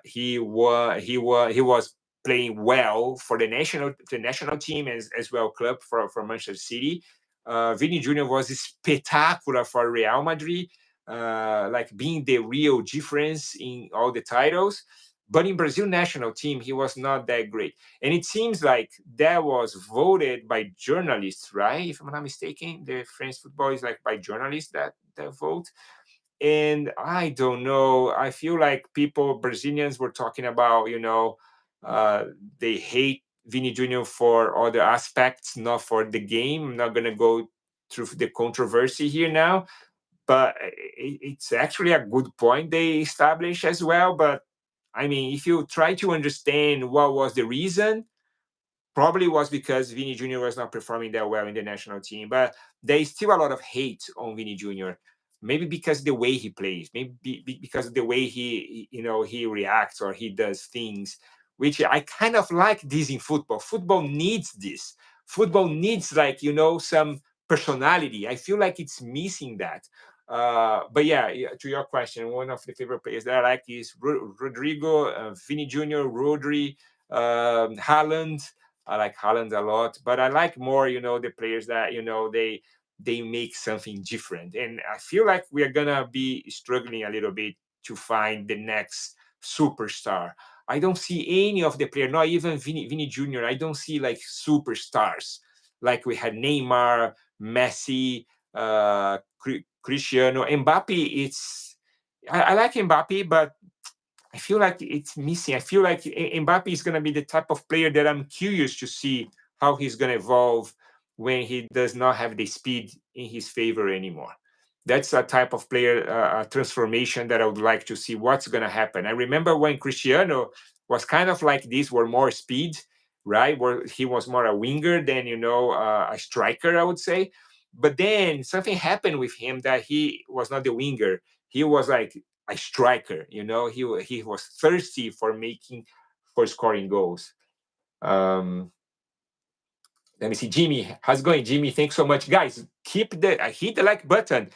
He was playing well for the national team as well club for Manchester City. Vini Jr. was spectacular for Real Madrid, like being the real difference in all the titles. But in Brazil national team, he was not that great. And it seems like that was voted by journalists, right? If I'm not mistaken, the French football is like by journalists that vote. And I don't know. I feel like Brazilians were talking about, they hate Vini Jr. for other aspects, not for the game. I'm not going to go through the controversy here now, but it's actually a good point they establish as well. But I mean, if you try to understand what was the reason, probably was because Vini Jr. was not performing that well in the national team. But there is still a lot of hate on Vini Jr. Maybe because the way he plays, maybe because of the way he reacts or he does things, which I kind of like this in football. Football needs this. Football needs some personality. I feel like it's missing that. But yeah, to your question, one of the favorite players that I like is Rodrigo, Vini Jr., Rodri, Haaland. I like Haaland a lot, but I like more, the players that, they make something different. And I feel like we are gonna be struggling a little bit to find the next superstar. I don't see any of the players, not even Vini Jr. I don't see like superstars like we had Neymar, Messi, Cristiano, Mbappe. I like Mbappe, but I feel like it's missing. I feel like Mbappe is going to be the type of player that I'm curious to see how he's going to evolve when he does not have the speed in his favor anymore. That's a type of player, a transformation that I would like to see what's going to happen. I remember when Cristiano was kind of like this, were more speed, right? Where he was more a winger than, a striker, I would say. But then something happened with him that he was not the winger. He was like a striker, he was thirsty for scoring goals. Let me see, Jimmy. How's it going, Jimmy? Thanks so much, guys. Hit the like button.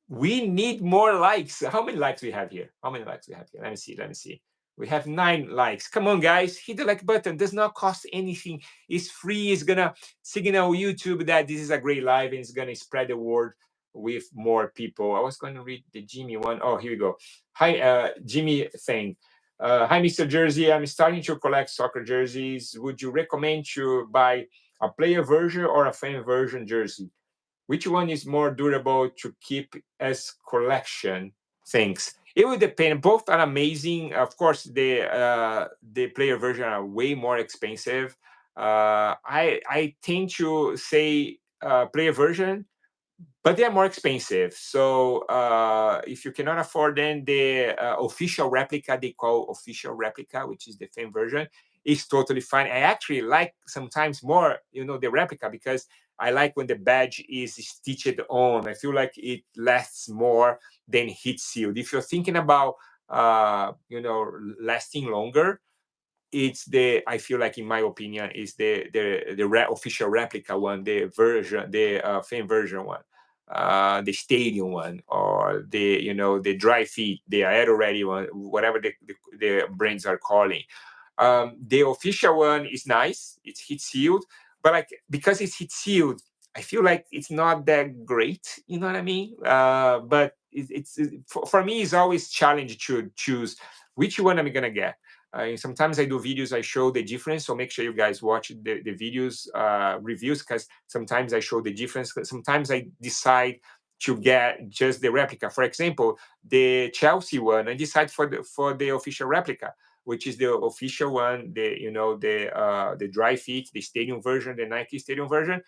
We need more likes. How many likes we have here? How many likes we have here? Let me see. Let me see. We have 9 likes. Come on, guys. Hit the like button. Does not cost anything. It's free. It's gonna signal YouTube that this is a great live, and it's gonna spread the word with more people. I was going to read the Jimmy one. Oh, here we go. Hi, Jimmy thing. Hi, Mr. Jersey. I'm starting to collect soccer jerseys. Would you recommend to buy a player version or a fan version jersey? Which one is more durable to keep as collection? Thanks. It will depend. Both are amazing. Of course, the player version are way more expensive. I tend to say player version, but they're more expensive. So if you cannot afford them, the official replica, they call official replica, which is the fan version, is totally fine. I actually like sometimes more, the replica, because I like when the badge is stitched on. I feel like it lasts more than heat sealed. If you're thinking about, lasting longer, I feel like, in my opinion, is the official replica one, the version, the fan version one, the stadium one, or the dry fit, the aero ready one, whatever the brands are calling. The official one is nice. It's heat sealed, but like, because it's heat sealed, I feel like it's not that great. You know what I mean? But for me, it's always challenge to choose which one am I gonna get. Sometimes I do videos, I show the difference. So make sure you guys watch the videos, reviews, because sometimes I show the difference. Sometimes I decide to get just the replica. For example, the Chelsea one, I decide for the official replica, which is the official one, the dry fit, the stadium version, the Nike stadium version,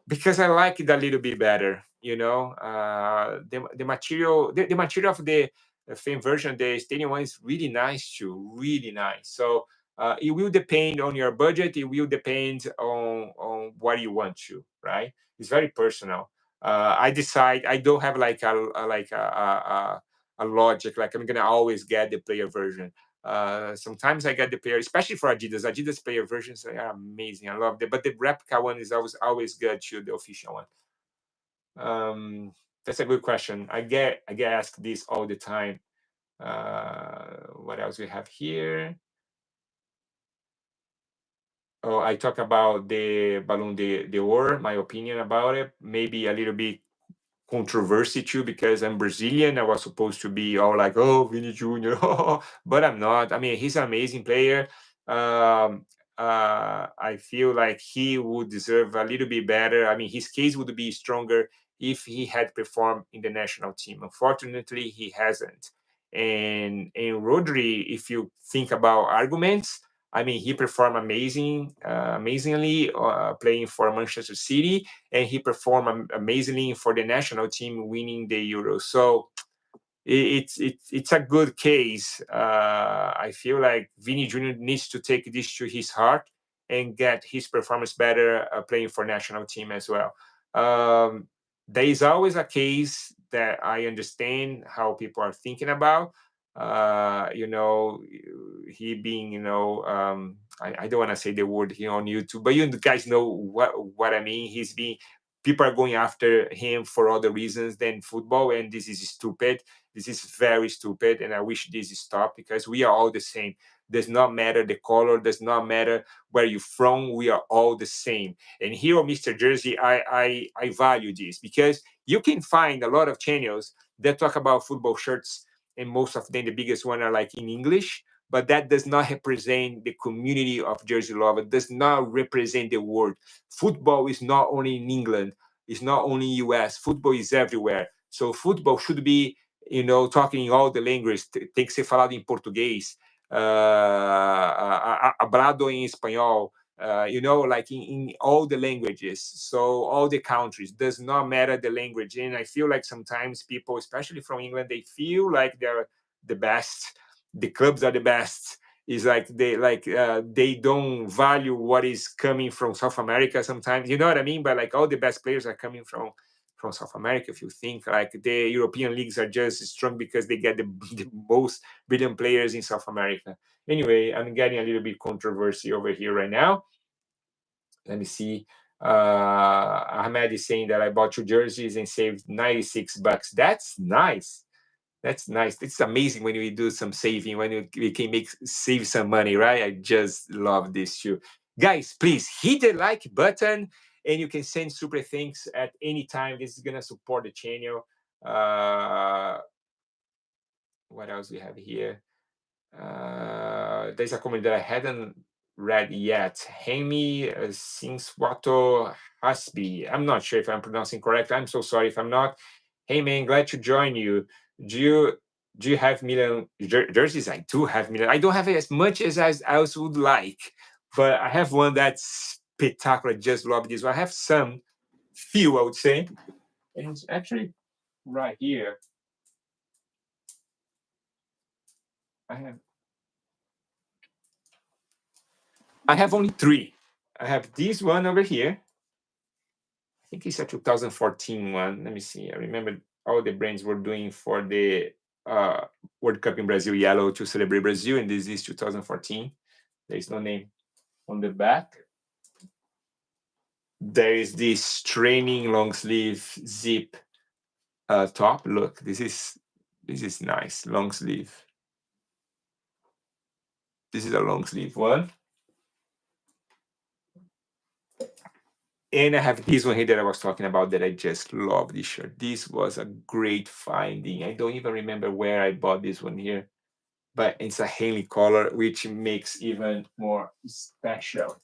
because I like it a little bit better. The material, the material of the fan version, the stadium one, is really nice too, really nice. So it will depend on your budget. It will depend on what you want to, right? It's very personal. I decide. I don't have like a logic. Like, I'm gonna always get the player version. Sometimes I get the player, especially for Adidas. Adidas player versions are amazing. I love them, but the replica one is always good to the official one. That's a good question. I get asked this all the time. What else we have here? Oh, I talk about the Ballon d'Or, my opinion about it. Maybe a little bit controversy too, because I'm Brazilian. I was supposed to be all like, oh, Vini Jr., but I'm not. I mean, he's an amazing player. Um, I feel like he would deserve a little bit better. I mean, his case would be stronger if he had performed in the national team. Unfortunately, he hasn't. And Rodri, if you think about arguments, I mean, he performed amazingly playing for Manchester City, and he performed amazingly for the national team, winning the Euro. So it's a good case. I feel like Vini Jr. needs to take this to his heart and get his performance better playing for national team as well. There is always a case that I understand how people are thinking about. You know, he being, I don't want to say the word here on YouTube, but you guys know what I mean. He's being, people are going after him for other reasons than football, and this is stupid. This is very stupid, and I wish this stopped, because we are all the same. Does not matter the color, does not matter where you're from. We are all the same. And here on Mr. Jersey, I value this, because you can find a lot of channels that talk about football shirts, and most of them, the biggest one, are like in English. But that does not represent the community of Jersey love. It does not represent the world. Football is not only in England. It's not only US. Football is everywhere. So football should be, talking in all the languages. Tem que ser falado em português, hablado em espanhol, like in all the languages. So all the countries, does not matter the language. And I feel like sometimes people, especially from England, they feel like they're the best. The clubs are the best. It's like they don't value what is coming from South America sometimes. You know what I mean? But like all the best players are coming from South America. If you think like the European leagues are just strong because they get the most brilliant players in South America. Anyway, I'm getting a little bit controversy over here right now. Let me see. Ahmed is saying that I bought 2 jerseys and saved $96. That's nice. That's nice. It's amazing when we do some saving, when we can save some money, right? I just love this too. Guys, please hit the like button and you can send super thanks at any time. This is gonna support the channel. What else we have here? There's a comment that I hadn't read yet. Hemi Singswato Hasbi. I'm not sure if I'm pronouncing correct. I'm so sorry if I'm not. Hey man, glad to join you. Do you have Milan jerseys? I do have Milan. I don't have it as much as I also would like, but I have one that's spectacular. Just love this one. I have some few, I would say, and it's actually right here. I have only 3. I have this one over here. I think it's a 2014 one. Let me see. I remember all the brands were doing for the World Cup in Brazil yellow to celebrate Brazil, and this is 2014. There is no name on the back. There is this training long sleeve zip top. Look, this is nice long sleeve. This is a long sleeve one. And I have this one here that I was talking about that I just love this shirt. This was a great finding. I don't even remember where I bought this one here, but it's a Haley color, which makes even more special.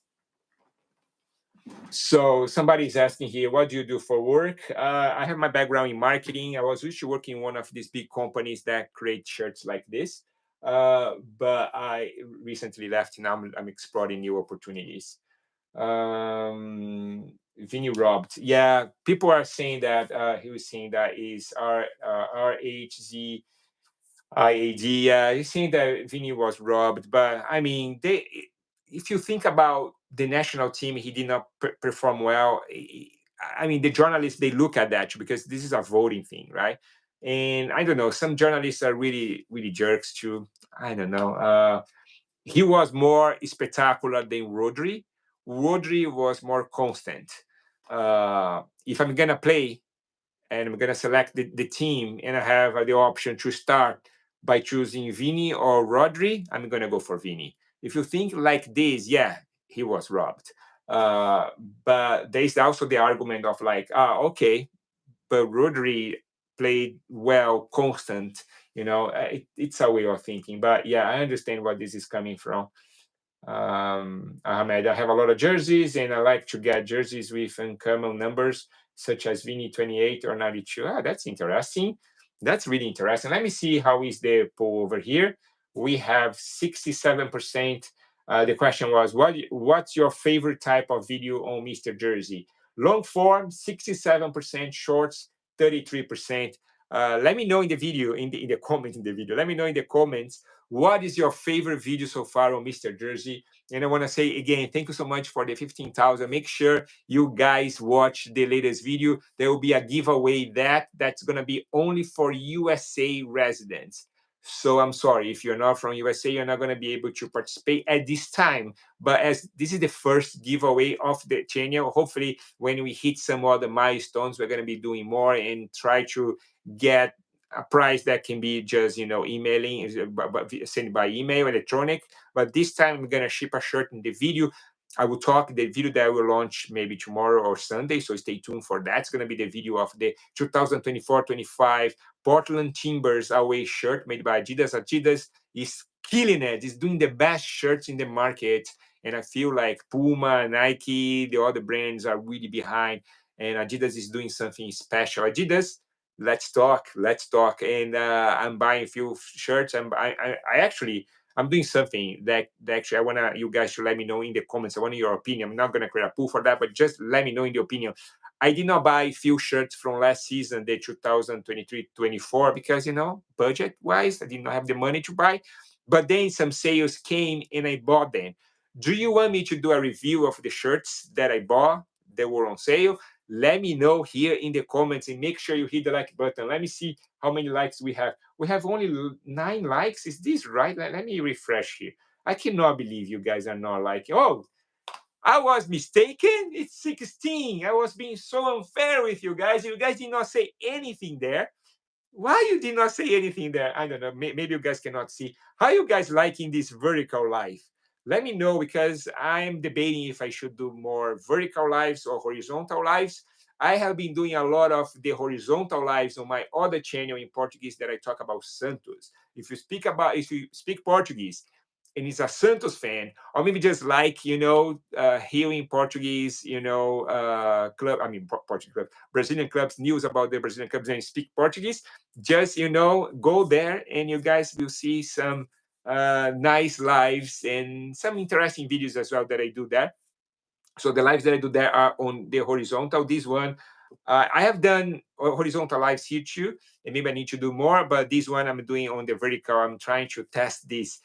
So somebody's asking here, what do you do for work? I have my background in marketing. I was used to work in one of these big companies that create shirts like this, but I recently left. Now I'm exploring new opportunities. Vinny robbed. Yeah, people are saying that he was saying that is RHZIAD. Yeah, he's saying that Vinny was robbed, but I mean, if you think about the national team, he did not perform well. I mean, the journalists they look at that because this is a voting thing, right? And I don't know, some journalists are really, really jerks too. I don't know. He was more spectacular than Rodri. Rodri was more constant. If I'm gonna play and I'm gonna select the team and I have the option to start by choosing Vini or Rodri, I'm gonna go for Vini. If you think like this, yeah, he was robbed. But there's also the argument of like, okay, but Rodri played well, constant. It's a way of thinking. But yeah, I understand where this is coming from. Ahmed, I have a lot of jerseys, and I like to get jerseys with uncommon numbers, such as Vini 28 or 92. That's interesting. That's really interesting. Let me see how is the poll over here. We have 67%. The question was, what's your favorite type of video on Mr. Jersey? Long form, 67%, shorts, 33%. Let me know in the video, in the comment in the video. Let me know in the comments what is your favorite video so far on Mr. Jersey. And I want to say again, thank you so much for the 15,000. Make sure you guys watch the latest video. There will be a giveaway that's going to be only for USA residents. So I'm sorry, if you're not from USA, you're not going to be able to participate at this time. But as this is the first giveaway of the channel, hopefully when we hit some other milestones, we're going to be doing more and try to get a price that can be just emailing, sent by email, electronic. But this time I'm gonna ship a shirt in the video. I will talk the video that I will launch maybe tomorrow or Sunday, so stay tuned for that. It's gonna be the video of the 2024-25 Portland Timbers away shirt made by Adidas. Adidas is killing it. It's doing the best shirts in the market, and I feel like Puma, Nike, the other brands are really behind, and Adidas is doing something special. Adidas, let's talk. And I'm buying a few shirts. I'm doing something that actually I want you guys to let me know in the comments. I want your opinion. I'm not going to create a pool for that, but just let me know in the opinion. I did not buy a few shirts from last season, the 2023-24, because budget wise I did not have the money to buy. but then some sales came and I bought them. Do you want me to do a review of the shirts that I bought that were on sale? Let me know here in the comments and make sure you hit the like button. Let me see how many likes we have. We have only 9 likes. Is this right? Let me refresh here. I cannot believe you guys are not liking. Oh, I was mistaken. It's 16. I was being so unfair with you guys. You guys did not say anything there. Why you did not say anything there? I don't know. Maybe you guys cannot see. How you guys liking this vertical live? Let me know, because I'm debating if I should do more vertical lives or horizontal lives. I have been doing a lot of the horizontal lives on my other channel in Portuguese that I talk about Santos. If you speak Portuguese and is a Santos fan, or maybe just like, hearing Portuguese, club, I mean, Portuguese club, Brazilian clubs, news about the Brazilian clubs and speak Portuguese, just, go there and you guys will see some nice lives and some interesting videos as well that I do there. So the lives that I do there are on the horizontal. This one, I have done horizontal lives here too, and maybe I need to do more. But this one I'm doing on the vertical. I'm trying to test this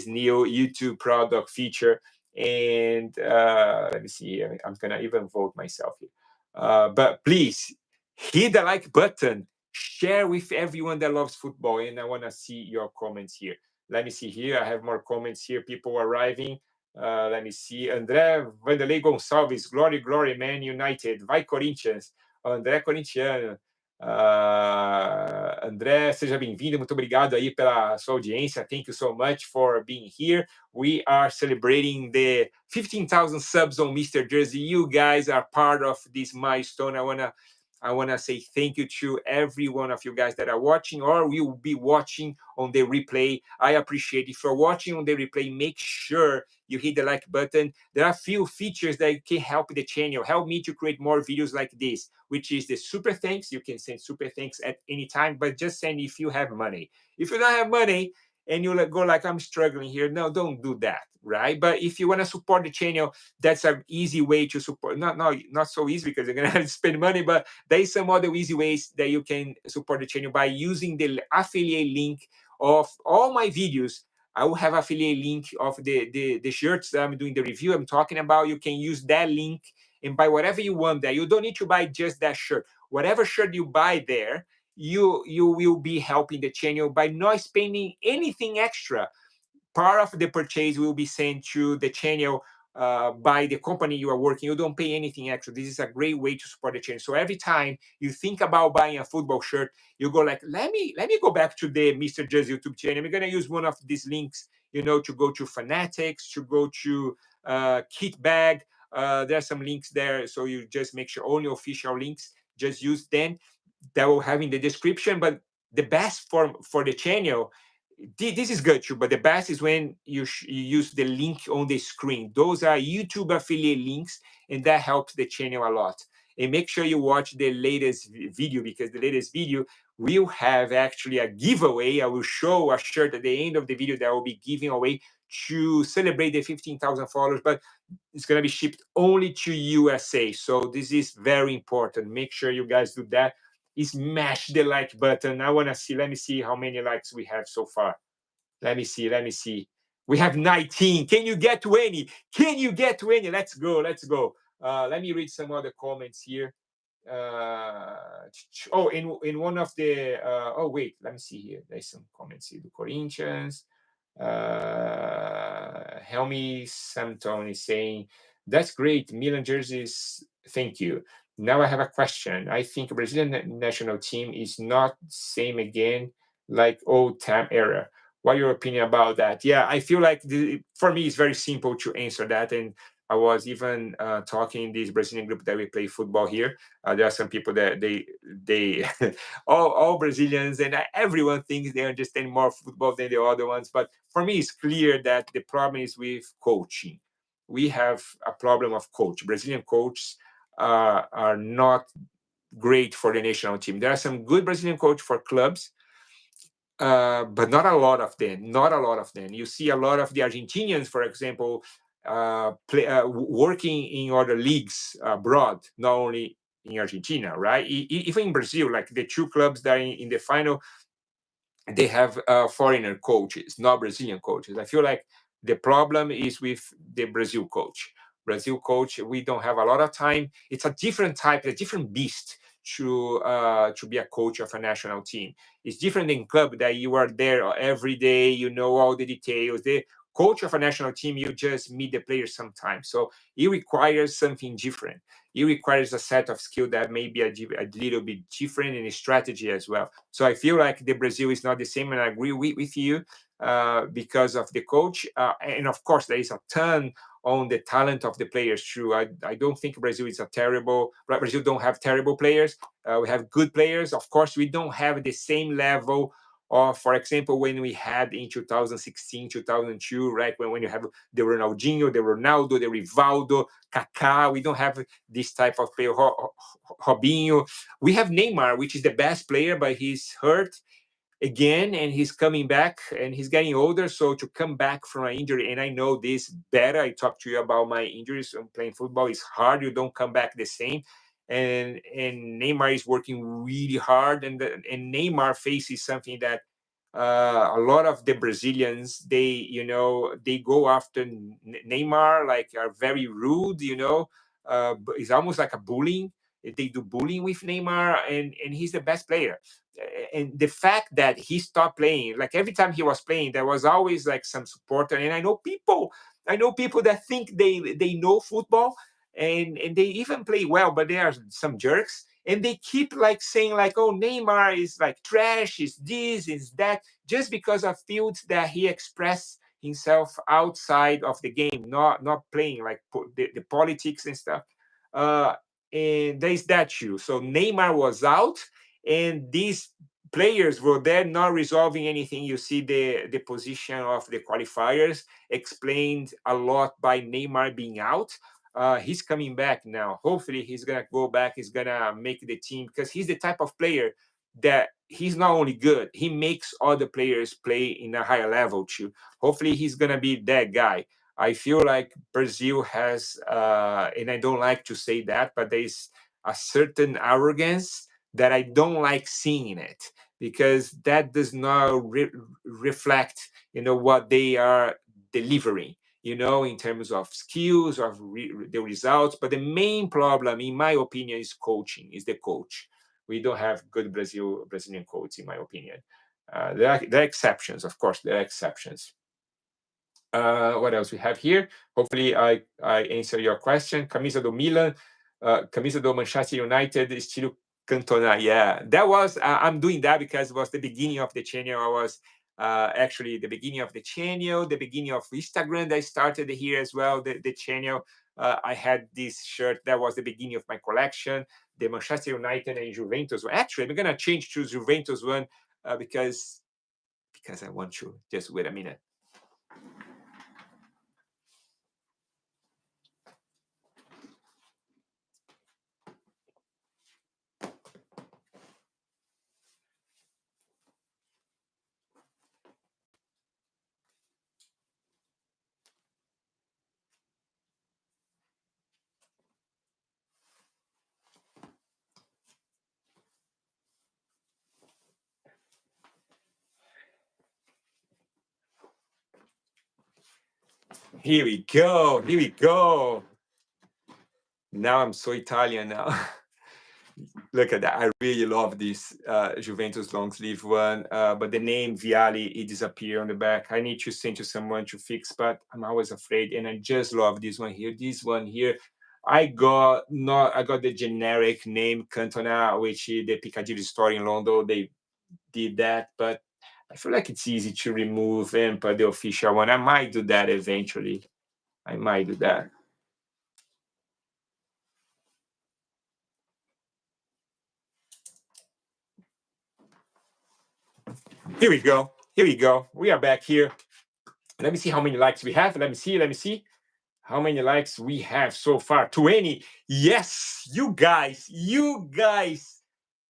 new YouTube product feature. And let me see. I'm gonna even vote myself here. But please hit the like button. Share with everyone that loves football, and I want to see your comments here. Let me see here. I have more comments here. People arriving. Let me see. André Vanderlei Gonçalves, Glory, Glory, Man United. Vai, Corinthians. André Corintiano. André, seja bem-vindo. Muito obrigado aí pela sua audiência. Thank you so much for being here. We are celebrating the 15,000 subs on Mr. Jersey. You guys are part of this milestone. I wanna say thank you to every one of you guys that are watching or will be watching on the replay. I appreciate it. If you're watching on the replay, make sure you hit the like button. There are a few features that can help the channel, help me to create more videos like this, which is the super thanks. You can send super thanks at any time, but just send if you have money. If you don't have money and you go like, I'm struggling here, no, don't do that, right? But if you want to support the channel, that's an easy way to support. Not so easy because you're gonna have to spend money, but there is some other easy ways that you can support the channel by using the affiliate link of all my videos. I will have affiliate link of the shirts that I'm doing the review I'm talking about. You can use that link and buy whatever you want there. You don't need to buy just that shirt. Whatever shirt you buy there, you will be helping the channel by not spending anything extra. Part of the purchase will be sent to the channel by the company you are working. You don't pay anything extra. This is a great way to support the channel. So every time you think about buying a football shirt, you go like, let me go back to the Mr. Jersey YouTube channel. We're gonna use one of these links, to go to Fanatics, to go to Kit Bag. There are some links there, so you just make sure only official links. Just use them. That will have in the description. But the best for the channel, this is good too, but the best is when you use the link on the screen. Those are YouTube affiliate links, and that helps the channel a lot. And make sure you watch the latest video, because the latest video will have actually a giveaway. I will show a shirt at the end of the video that I will be giving away to celebrate the 15,000 followers, but it's going to be shipped only to USA. So this is very important. Make sure you guys do that. Smash the like button. I want to see. Let me see how many likes we have so far. Let me see. We have 19. Can you get 20? Can you get 20? Let's go. Let me read some other comments here. In one of the wait, let me see here. There's some comments here. The Corinthians. Helmi Samton is saying, that's great. Milan jerseys. Thank you. Now I have a question. I think Brazilian national team is not same again like old time era. What your opinion about that? Yeah, I feel like for me it's very simple to answer that. And I was even talking in this Brazilian group that we play football here. There are some people that they all Brazilians and everyone thinks they understand more football than the other ones. But for me, it's clear that the problem is with coaching. We have a problem of coach. Brazilian coaches are not great for the national team. There are some good Brazilian coach for clubs, but not a lot of them. Not a lot of them. You see a lot of the Argentinians, for example, working in other leagues abroad, not only in Argentina, right? Even in Brazil, like the two clubs that are in the final, they have foreigner coaches, not Brazilian coaches. I feel like the problem is with the Brazil coach. Brazil coach, we don't have a lot of time. It's a different type, a different beast to be a coach of a national team. It's different in club that you are there every day, you know all the details. The coach of a national team, you just meet the players sometimes. So it requires something different. It requires a set of skill that may be a little bit different in strategy as well. So I feel like the Brazil is not the same, and I agree with you because of the coach. And of course, there is a ton on the talent of the players too. I don't think Brazil is a terrible. Brazil don't have terrible players. We have good players. Of course, we don't have the same level of, for example, when we had in 2016, 2002, right? When you have the Ronaldinho, the Ronaldo, the Rivaldo, Kaká, we don't have this type of player. Robinho, we have Neymar, which is the best player, but he's hurt again and he's coming back and he's getting older. So to come back from an injury, and I know this better, I talked to you about my injuries on playing football, is hard. You don't come back the same. And Neymar is working really hard, and Neymar faces something that a lot of the Brazilians, they go after Neymar, like are very rude, it's almost like a bullying. They do bullying with Neymar, and he's the best player. And the fact that he stopped playing, like every time he was playing, there was always like some supporter. And I know people that think they know football, and they even play well, but they are some jerks, and they keep like saying like, oh, Neymar is like trash, is this, is that, just because of fields that he expressed himself outside of the game, not playing like the politics and stuff. Uh, and there is that too. So Neymar was out, and these players were there not resolving anything. You see the position of the qualifiers explained a lot by Neymar being out. He's coming back now. Hopefully, he's gonna go back. He's gonna make the team because he's the type of player that he's not only good, he makes other players play in a higher level too. Hopefully, he's gonna be that guy. I feel like Brazil has, and I don't like to say that, but there is a certain arrogance that I don't like seeing it, because that does not reflect, what they are delivering, in terms of skills, of the results. But the main problem, in my opinion, is coaching, is the coach. We don't have good Brazilian coach, in my opinion. There are exceptions, of course, there are exceptions. What else we have here? Hopefully, I answer your question. Camisa do Milan, camisa do Manchester United, estilo Cantona. Yeah, that was, I'm doing that because it was the beginning of the channel. I was actually the beginning of the channel, the beginning of Instagram that started here as well, the channel. I had this shirt that was the beginning of my collection, the Manchester United and Juventus one. Actually, I'm gonna change to Juventus one because I want to. Just wait a minute. Here we go. Here we go. Now I'm so Italian now. Look at that. I really love this Juventus long sleeve one. But the name Viali, it disappeared on the back. I need to send to someone to fix, but I'm always afraid. And I just love this one here. This one here. I got the generic name Cantona, which the Piccadilly store in London, they did that, but I feel like it's easy to remove and put the official one. I might do that eventually. I might do that. Here we go. Here we go. We are back here. Let me see how many likes we have. Let me see. Let me see how many likes we have so far. 20. Yes, you guys. You guys.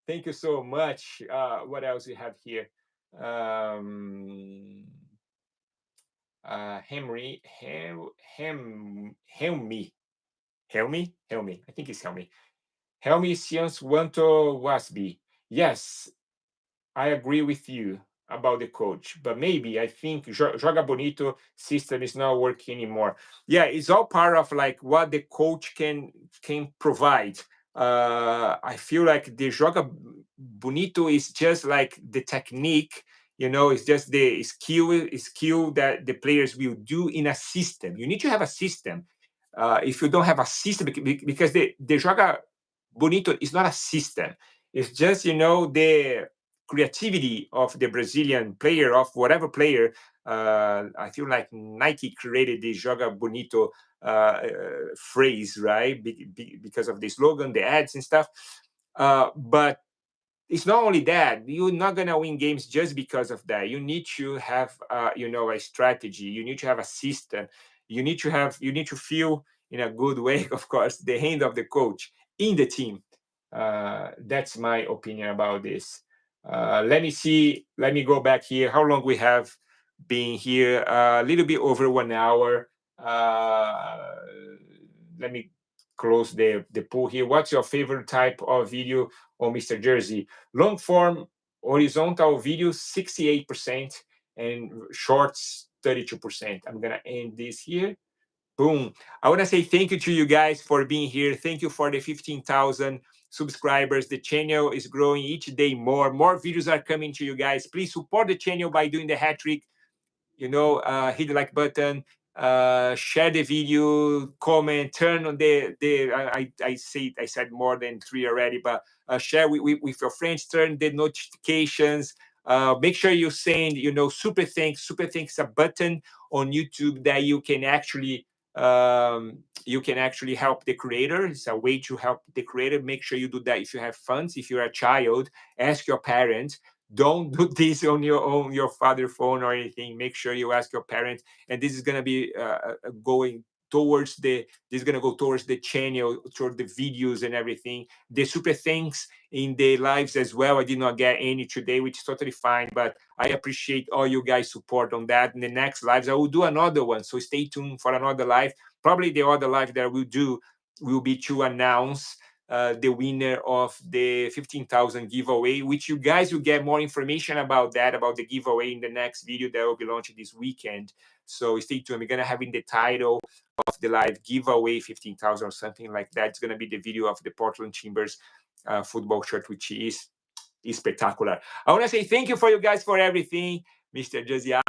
Thank you so much. What else we have here? Um, Henry, Helmi. Helmi. I think it's Helmi. Helmi Sians Wanto Wasby. Yes, I agree with you. about the coach, but maybe I think Joga Bonito system is not working anymore. Yeah, it's all part of like what the coach can provide. I feel like the Joga Bonito is just like the technique, you know, it's just the skill that the players will do in a system. You need to have a system. If you don't have a system, because the Joga Bonito is not a system. It's just, you know, the creativity of the Brazilian player, of whatever player. I feel like Nike created the Joga Bonito phrase, right? Because of the slogan, the ads and stuff. But it's not only that, you're not going to win games just because of that. You need to have you know, a strategy. You need to have a system. You need to feel in a good way, of course, the hand of the coach in the team. That's my opinion about this. Let me see, let me go back here, how long we have been here. A little bit over 1 hour. Let me close the poll here. What's your favorite type of video on Mr. Jersey? Long form horizontal video 68% and shorts 32%. I'm gonna end this here. Boom. I want to say thank you to you guys for being here. Thank you for the 15,000 subscribers. The channel is growing each day more. More videos are coming to you guys. Please support the channel by doing the hat trick. You know, hit the like button, share the video, comment, turn on I said more than 3 already, but share with your friends, turn the notifications. Make sure you send, you know, super thanks. Super thanks a button on YouTube that you can actually help the creator. It's a way to help the creator. Make sure you do that. If you have funds, if you're a child, ask your parents. Don't do this on your father phone or anything. Make sure you ask your parents. And this is going to be going towards this is going to go towards the channel, toward the videos and everything. The super thanks in the lives as well, I did not get any today, which is totally fine, but I appreciate all you guys support on that. In the next lives I will do another one, so stay tuned for another live. Probably the other live that we'll do will be to announce the winner of the 15,000 giveaway, which you guys will get more information about that, about the giveaway, in the next video that will be launched this weekend. So stay tuned. We're going to have in the title of the live giveaway 15,000 or something like that. It's going to be the video of the Portland Timbers football shirt, which is spectacular. I want to say thank you for you guys for everything. Mr. Jazia